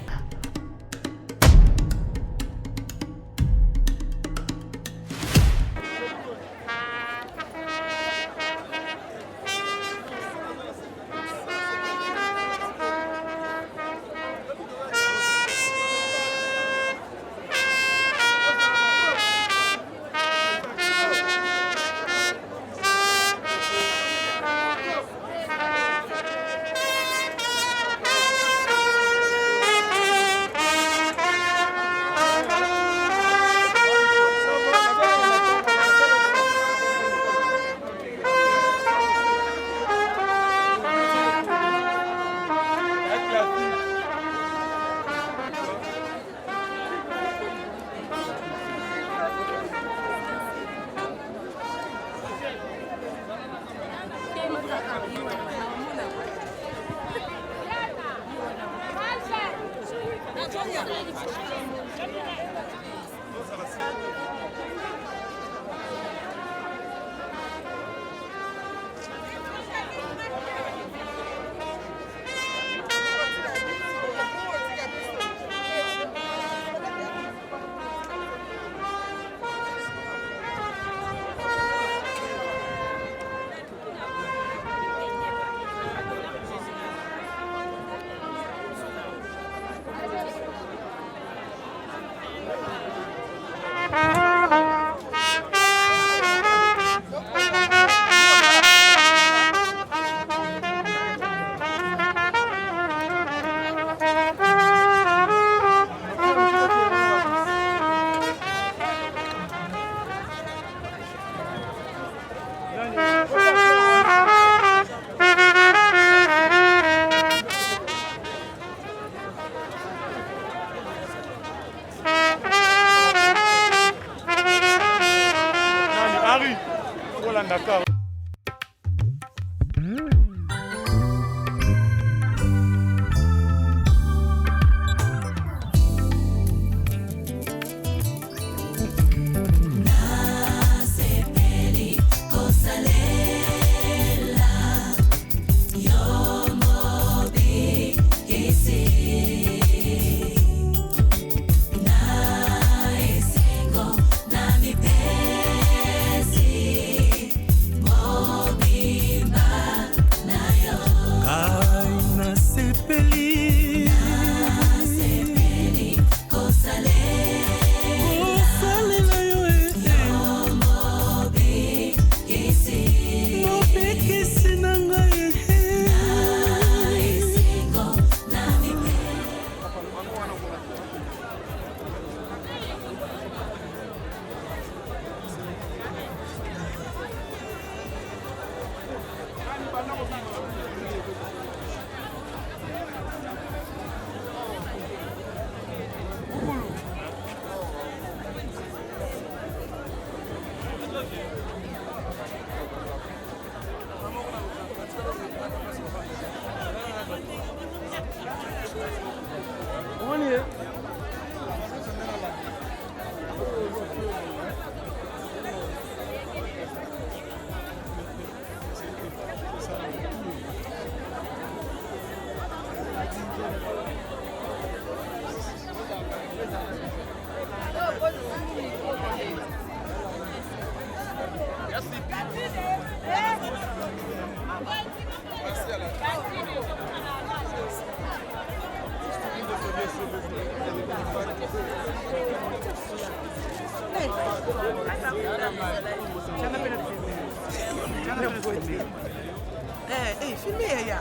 Filmez,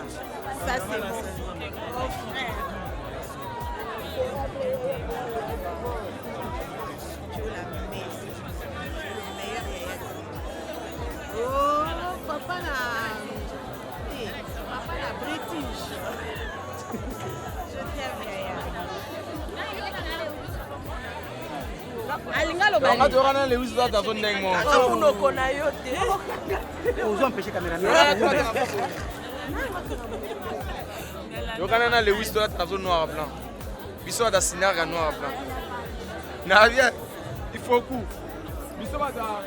ça c'est bon. Oh frère. Oh, papa la British. Je t'aime, Yaya. Alinga lo bali. Wakati wakana le wizi za zone ndeng mo. Kuno kona yote. Uzo mpeshe kamera. Wakana na le wizi za zone noir blanc. Biso da sinaga noir blanc. Na bien. Il faut coup. Biso ba da.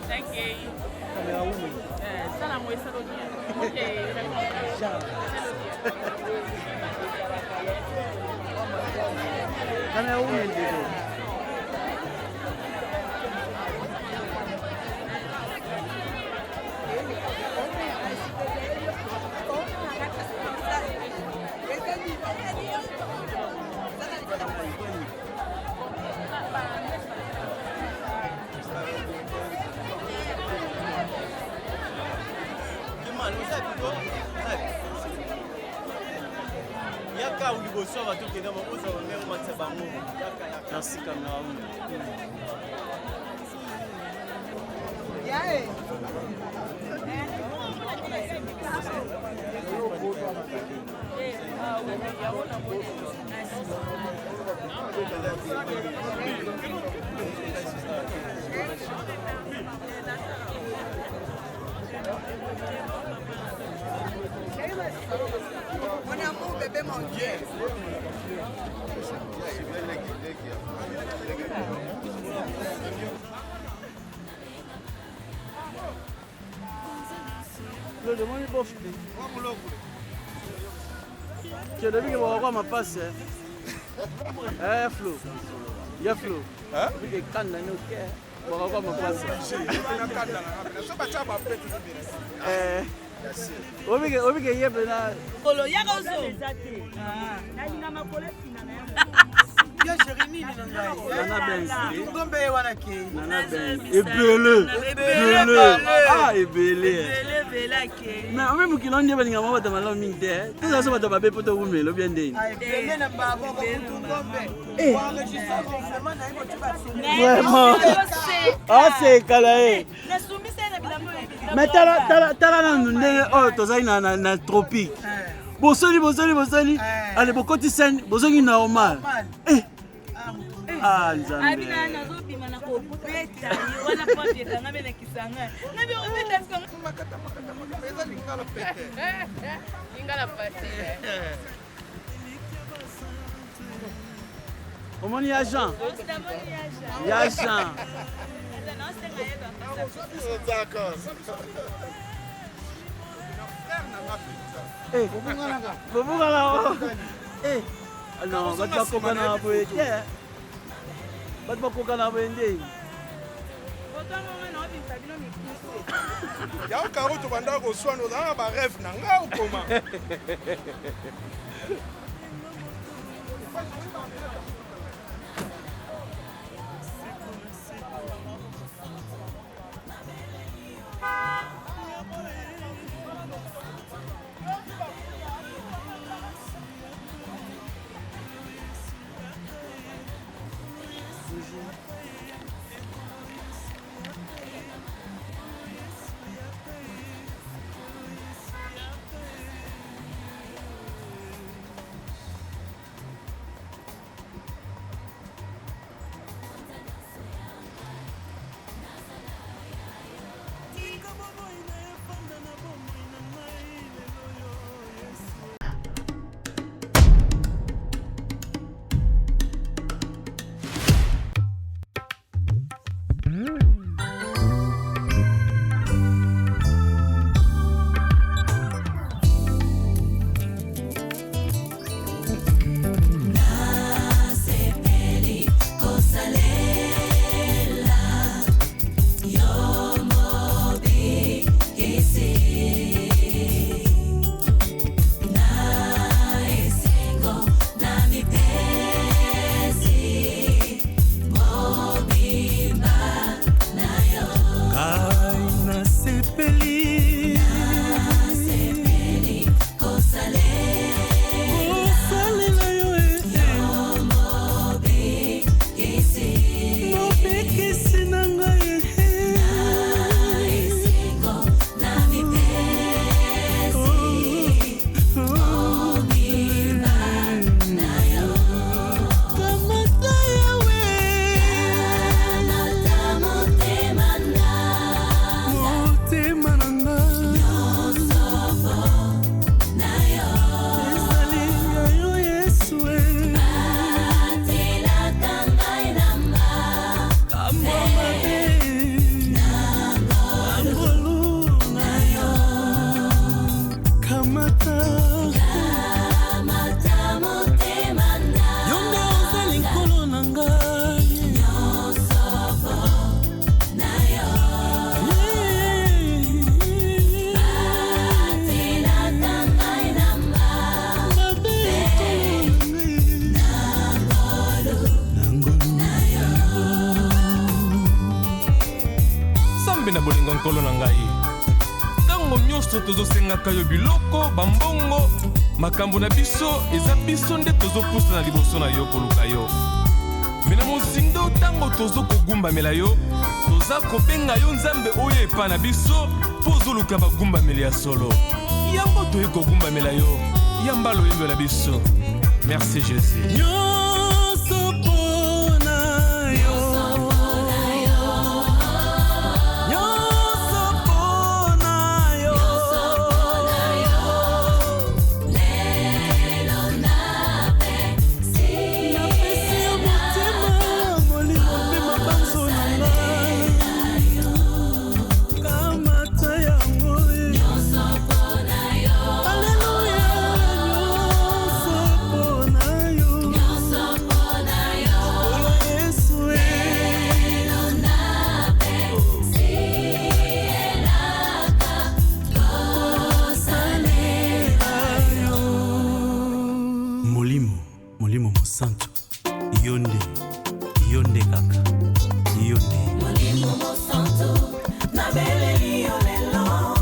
Thank you. Salam wa salam. Okay. Kana ume ndio. Merci caméraman. Mon amour, bébé, mon Dieu. Le demande est bof. Tu as vu que on va ma passe. Eh Flo. Ya Flo. Hein? Tu es canne là nous que on va ma passe. Obi ke yebe na Kolo ya gozo. Ah, na ina makole fina na ya. Ya Jérémy ni nanga. Nana Ben. Ngombe wana ke. Nana Ben. Ebele. Ah ebele. Ebele ke. Mais on même qui l'on dit baninga mama tamala minde. Tout ça ça va ba poto kumelo bien ndeni. Ah ebele na babo ko ngombe. Wa registre vraiment na imo tuba. Vraiment. Ah c'est kalae. Na soumise na bilambo. Mais tala na ndenge oh tozali na tropique. Bosoli. Allez bokoti scène, bozongi normal. Ah nzambe. Abina nazo bima na ko peta. Wana pote tanga bena kisanga. Na bi o peta sanga makata. Eza lingala pete. Lingala pete. Omoni ya Jean. Ya Jean. D'accord. Eh, bobunga la. Eh. Non, va pas koka na boye. Va pas koka na boye ndé. Ya okaro to banda ko swano za ba rêve na nga ukoma. kamata motema na yo nde ozali nkolo na ngai nyonso mpona yo batinata ngai na mabe na ngolu na yo Sambe na bolingo nkolo na ngai ntango nyonso tozosengaka yo biloko bambongo makambo na biso eza biso nde tozopusa na liboso na yo koluka yo me na mozindo ntango tozokogumbamela yo toza kobenga yo nzambe oyo epa na biso mpo ozoluka bagumbameli ya solo yango toye kogumbamela yo yamba loyembo na biso merci jésus nyonso mpona yo Molimo Mosanto Yonde kaka Yonde Molimo Mosanto na beleli yo lelo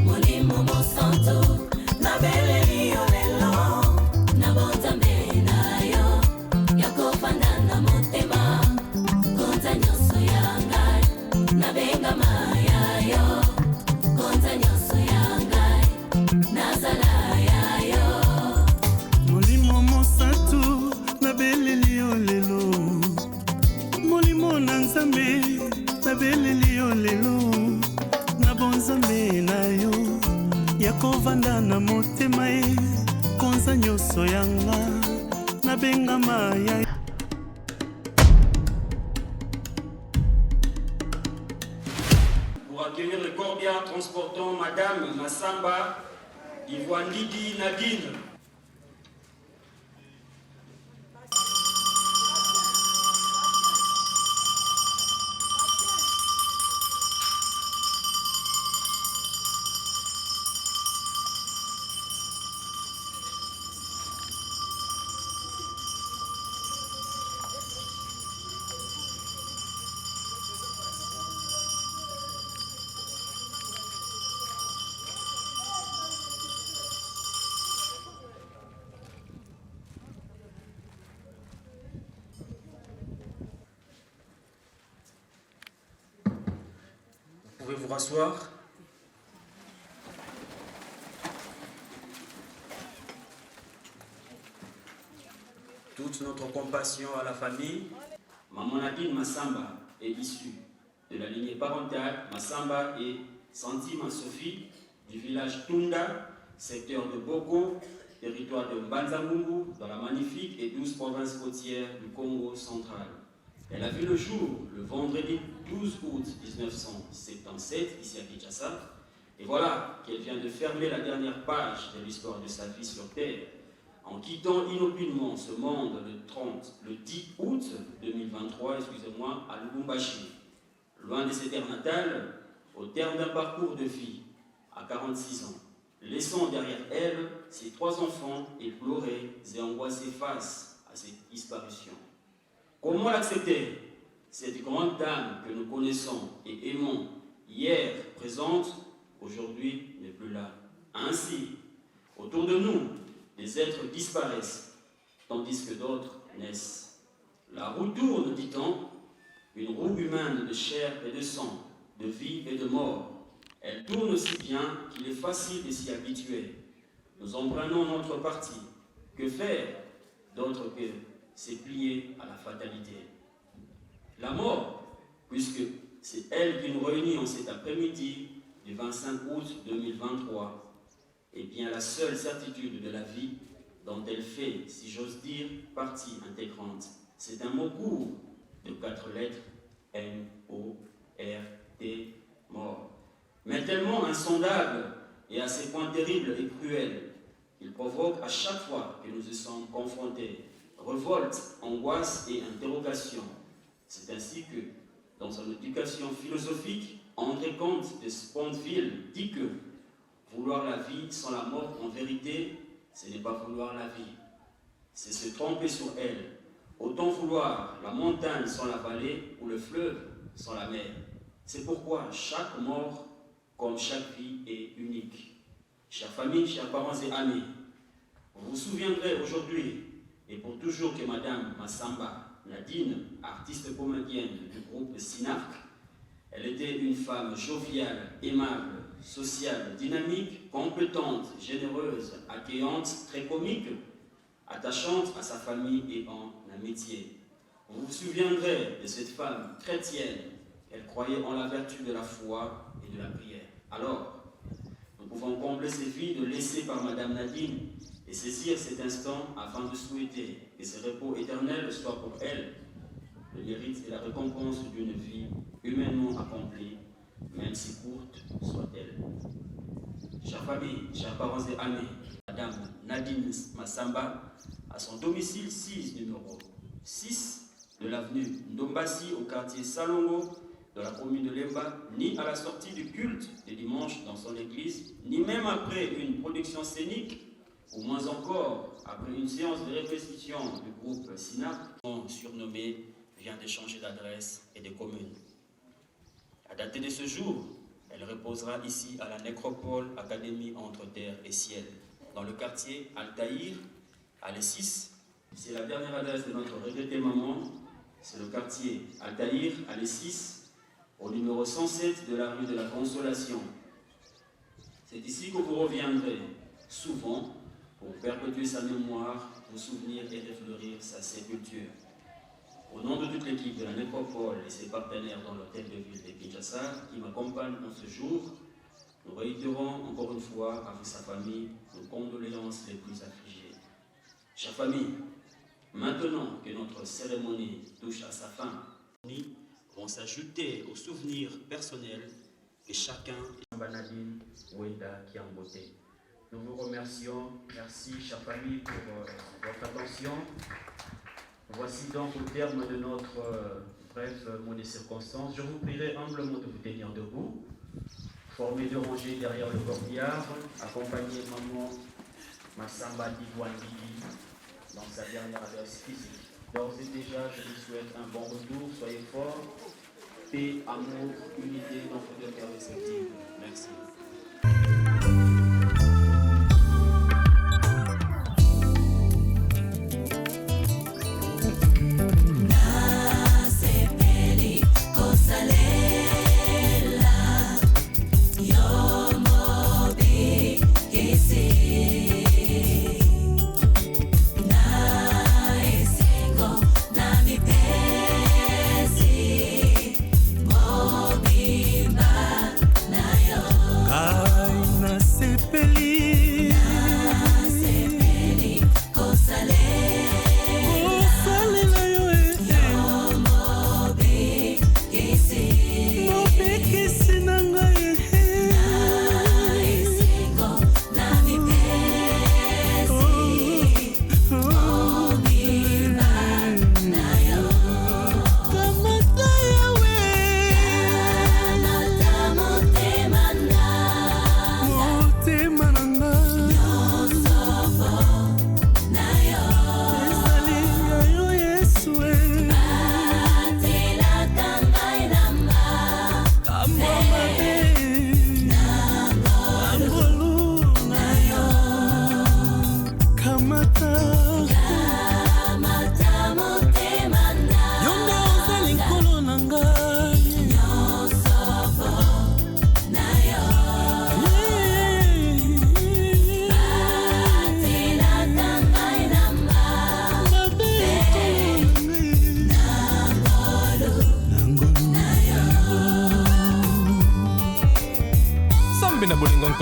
Molimo Mosanto na beleli yo lelo na bonzambe na yo yakofanda na motema konza nyonso ya ngai na bengama ya yo konza nyonso ya ngai nazala ya yo Molimo Mosanto na beleli yo lelo Molimo na nzambe na beleli yo lelo na bonzambe na yo yakovanda na motema ye konza nyonso yanga na bengama ya Pour accueillir le corbillard transportant Madame Massamba Ivoine Lydie Nadine. Vous pouvez vous rasseoir. Toute notre compassion à la famille. Maman Nadine Massamba est issue de la lignée parentale Massamba et Santima Sophie du village Tunda, secteur de Boko, territoire de Mbanzambungu, dans la magnifique et douce province côtière du Congo central. Elle a vu le jour le vendredi 12 août 1977, ici à Kinshasa. Et voilà qu'elle vient de fermer la dernière page de l'histoire de sa vie sur Terre, en quittant inopinément ce monde le 10 août 2023, excusez-moi, à Lubumbashi, loin de ses terres natales, au terme d'un parcours de vie à 46 ans, laissant derrière elle ses 3 enfants éplorés et angoissés face à cette disparition. Comment l'accepter? Cette grande dame que nous connaissons et aimons, hier présente, aujourd'hui n'est plus là. Ainsi, autour de nous, des êtres disparaissent, tandis que d'autres naissent. La roue tourne, dit-on, une roue humaine de chair et de sang, de vie et de mort. Elle tourne aussi bien qu'il est facile de s'y habituer. Nous en prenons notre parti. Que faire d'autre que s'est plié à la fatalité? La mort, puisque c'est elle qui nous réunit en cet après-midi du 25 août 2023, est bien la seule certitude de la vie dont elle fait, si j'ose dire, partie intégrante. C'est un mot court de 4 lettres, M-O-R-T, mort. Mais tellement insondable et à ses points terribles et cruels. Il provoque à chaque fois que nous y sommes confrontés révolte, angoisse et interrogation. C'est ainsi que, dans son éducation philosophique, André Comte de Sponville dit que vouloir la vie sans la mort, en vérité, ce n'est pas vouloir la vie, c'est se tromper sur elle. Autant vouloir la montagne sans la vallée ou le fleuve sans la mer. C'est pourquoi chaque mort, comme chaque vie, est unique. Chères familles, chers parents et amis, vous vous souviendrez aujourd'hui et pour toujours que Madame Massamba Nadine, artiste comédienne du groupe Sinarc, elle était une femme joviale, aimable, sociale, dynamique, compétente, généreuse, accueillante, très comique, attachante à sa famille et en amitié. Vous vous souviendrez de cette femme chrétienne. Elle croyait en la vertu de la foi et de la prière. Alors, nous pouvons combler ces vides laissées par Madame Nadine et saisir cet instant afin de souhaiter que ce repos éternel soit pour elle le mérite et la récompense d'une vie humainement accomplie, même si courte soit-elle. Chers familles, chers parents et amis, Madame Nadine Massamba, à son domicile 6, numéro 6 de l'avenue Ndombasi au quartier Salongo, dans la commune de Lemba, ni à la sortie du culte de dimanche dans son église, ni même après une production scénique, ou moins encore après une séance de répétition du groupe Sinarc, surnommé, vient de changer d'adresse et de commune. À dater de ce jour, elle reposera ici à la Nécropole Académie entre terre et ciel, dans le quartier Altaïr, à l'E6. C'est la dernière adresse de notre regrettée maman, c'est le quartier Altaïr, à l'E6, au numéro 107 de la rue de la Consolation. C'est ici que vous reviendrez souvent pour perpétuer sa mémoire, vous souvenir et refleurir sa sépulture. Au nom de toute l'équipe de la Nécropole et ses partenaires dans l'hôtel de ville de Kinshasa qui m'accompagnent en ce jour, nous réitérons encore une fois à vous, sa famille, nos condoléances les plus affligées. Chère famille, maintenant que notre cérémonie touche à sa fin, vont s'ajouter aux souvenirs personnels que chacun Nadine Wenda Kiambote. Nous vous remercions. Merci, chère famille, pour votre attention. Voici donc au terme de notre bref mot de circonstance. Je vous prierai humblement de vous tenir debout, formé de rangées derrière le corbillard, accompagné de maman Massamba Digwandigi dans sa dernière adresse physique. D'ores et déjà, je vous souhaite un bon retour. Soyez forts. Paix, amour, unité dans vos deux cœurs respectifs. Merci.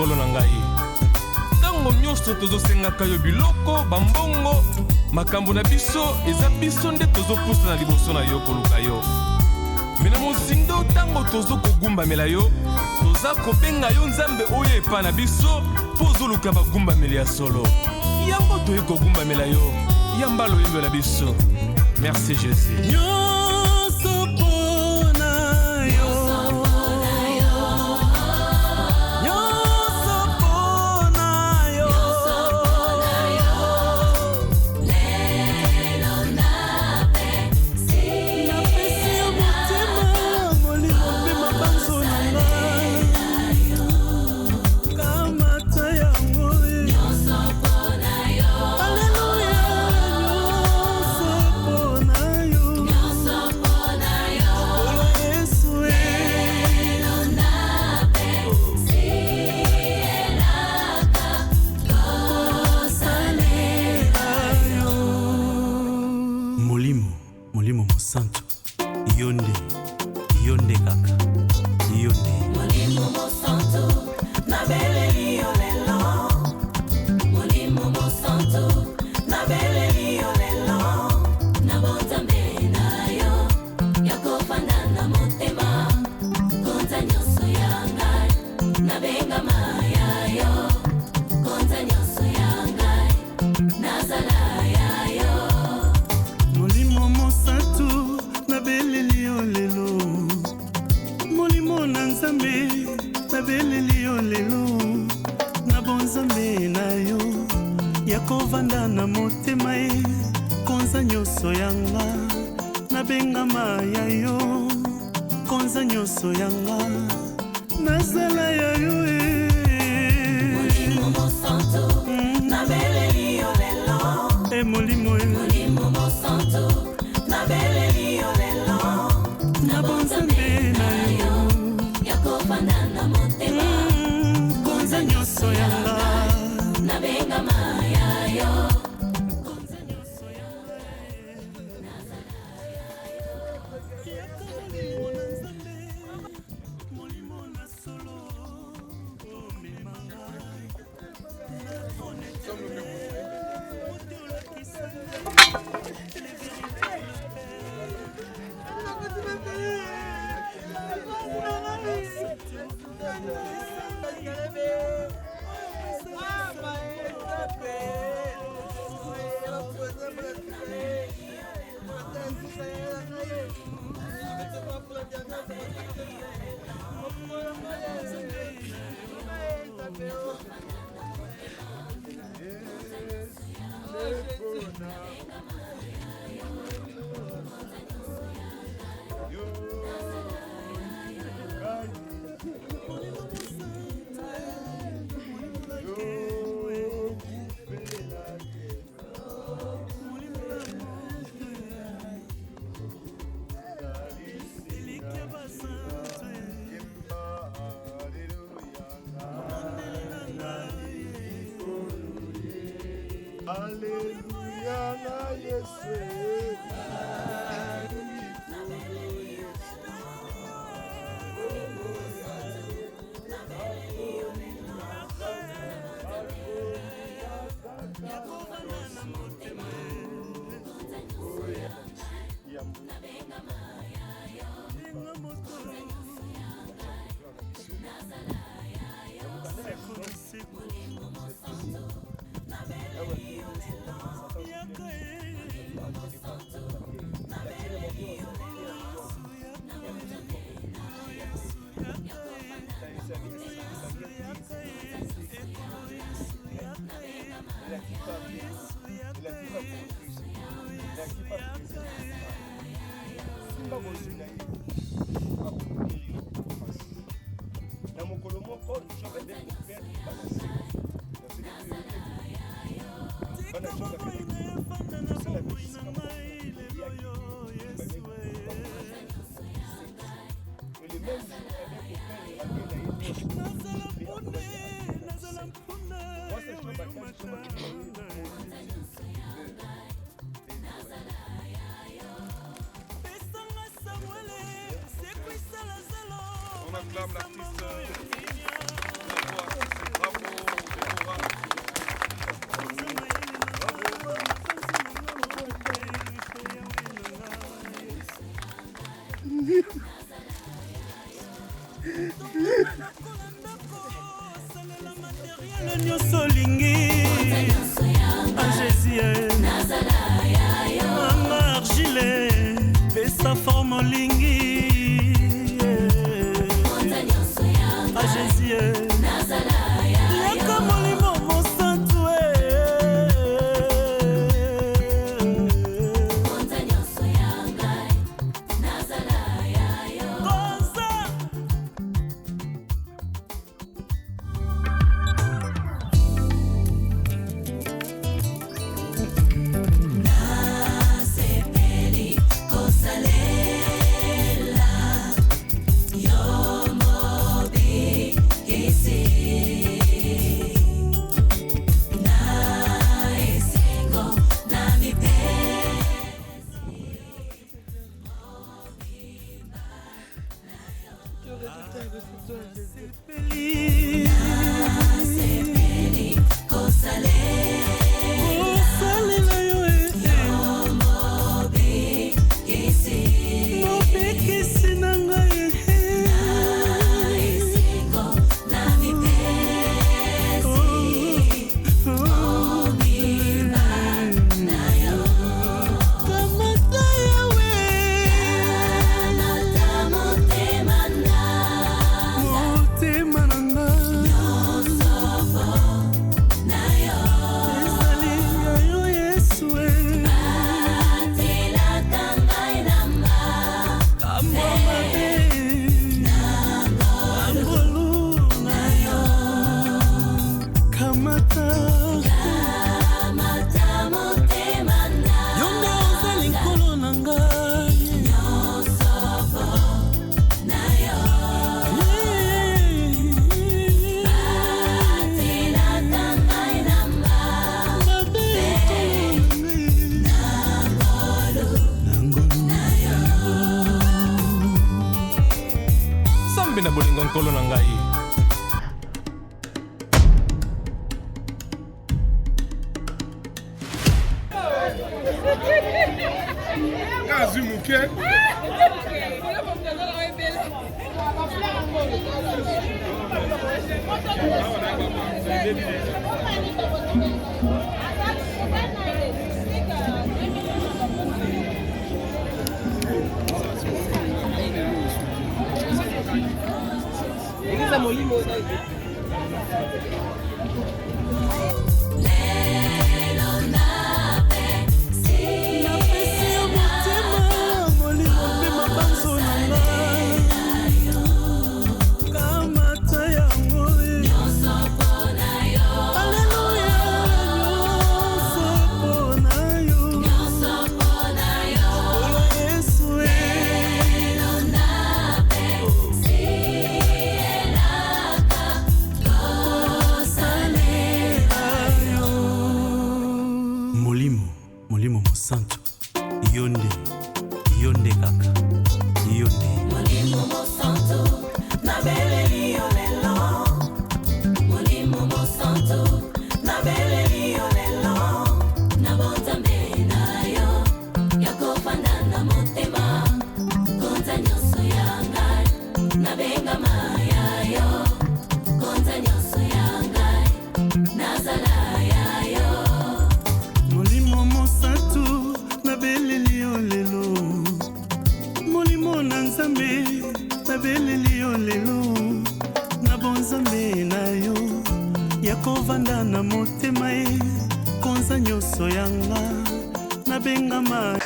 nkolo na ngai ntango nyonso tozosengaka yo biloko bambongo makambo na biso eza biso nde tozopusa na liboso na yo koluka yo me na mozindo ntango tozo kogumbamela yo toza kobenga yo nzambe oyo epa na biso mpo ozoluka bagumbameli ya solo yango toye kogumbamela yo yamba loyembo na biso. Merci Jésus. Molimo Mosanto, Yonde kaka, Yonde. Molimo Mosanto, na bele lelo. Molimo Mosanto, na bele lelo. Na bonzambe na yo, yakofanda na motema. Konza nyoso yangai, na benga maya yo. Konza nyoso yangai, nazala ya yo. Molimo Mosanto, na bele lelo. Molimo na nzambe, na bele lelo. Na bonzambe na yo, yakovanda na motema e. Konza nyoso yanga, na benga maya yo. Konza nyoso yanga, nazala ya yo e. Molimo Mosanto, na bele lelo. E molimo e. Molimo Mosanto, na bele lelo. Na bonzambe na yo, yakofanda na motema. Konza nyoso yanga, na benga maya yo. Alléluia, na Yesu. On acclame l'artiste. Bravo, Déborah. nyonso olingi Jésus mama argile pesa forme olingi Jésus yaka molimo mosantu Sambe na bolingo nkolo na ngai. Kazi muke. Molimo mosantu yonde kaka yonde Molimo mosantu na beleli olelo Molimo mosantu na beleli olelo na bonzambe na yo yakofanda na motema konza nyonso ya ngai na bengama ya yo konza nyonso ya ngai nazala ya yo molimo mosantu na beleli olelo molimo na nzambe na beleli olelo na bonzambe na yo yakovanda na motema ye konza nyonso yanga na bengama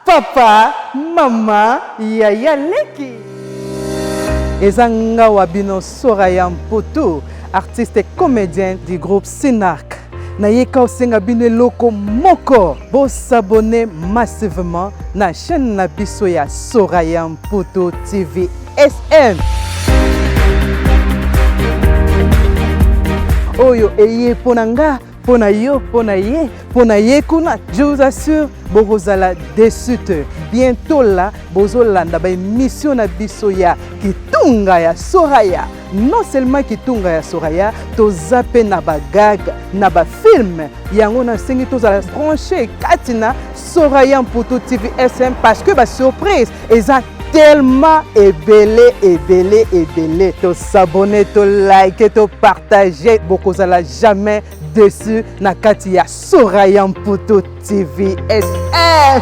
Papa, mama, yaya leki. Ezanga Wabino Soraya Mpoto, artiste et comédien du groupe Sinark. Nayeka osenga bine loko moko. Bo s'abonner massivement na chaîne na biso ya Soraya Mpoto TV SM. Oyo eye ponanga. Pona yo, pona ye kuna, je vous assure, bozala déçu. Bientôt là, bozolanda ba émission na biso ya Kitunga ya Soraya. non seulement kitunga ya Soraya toza pe na bagag na ba film yango na sengi tozala tranché katina Soraya Mputu TV SM parce que ba surprise eza tellement ébélé. To s'abonner, to liker, to partager. Bokozala jamais dessus na kati ya Soraya Mputu TV SM.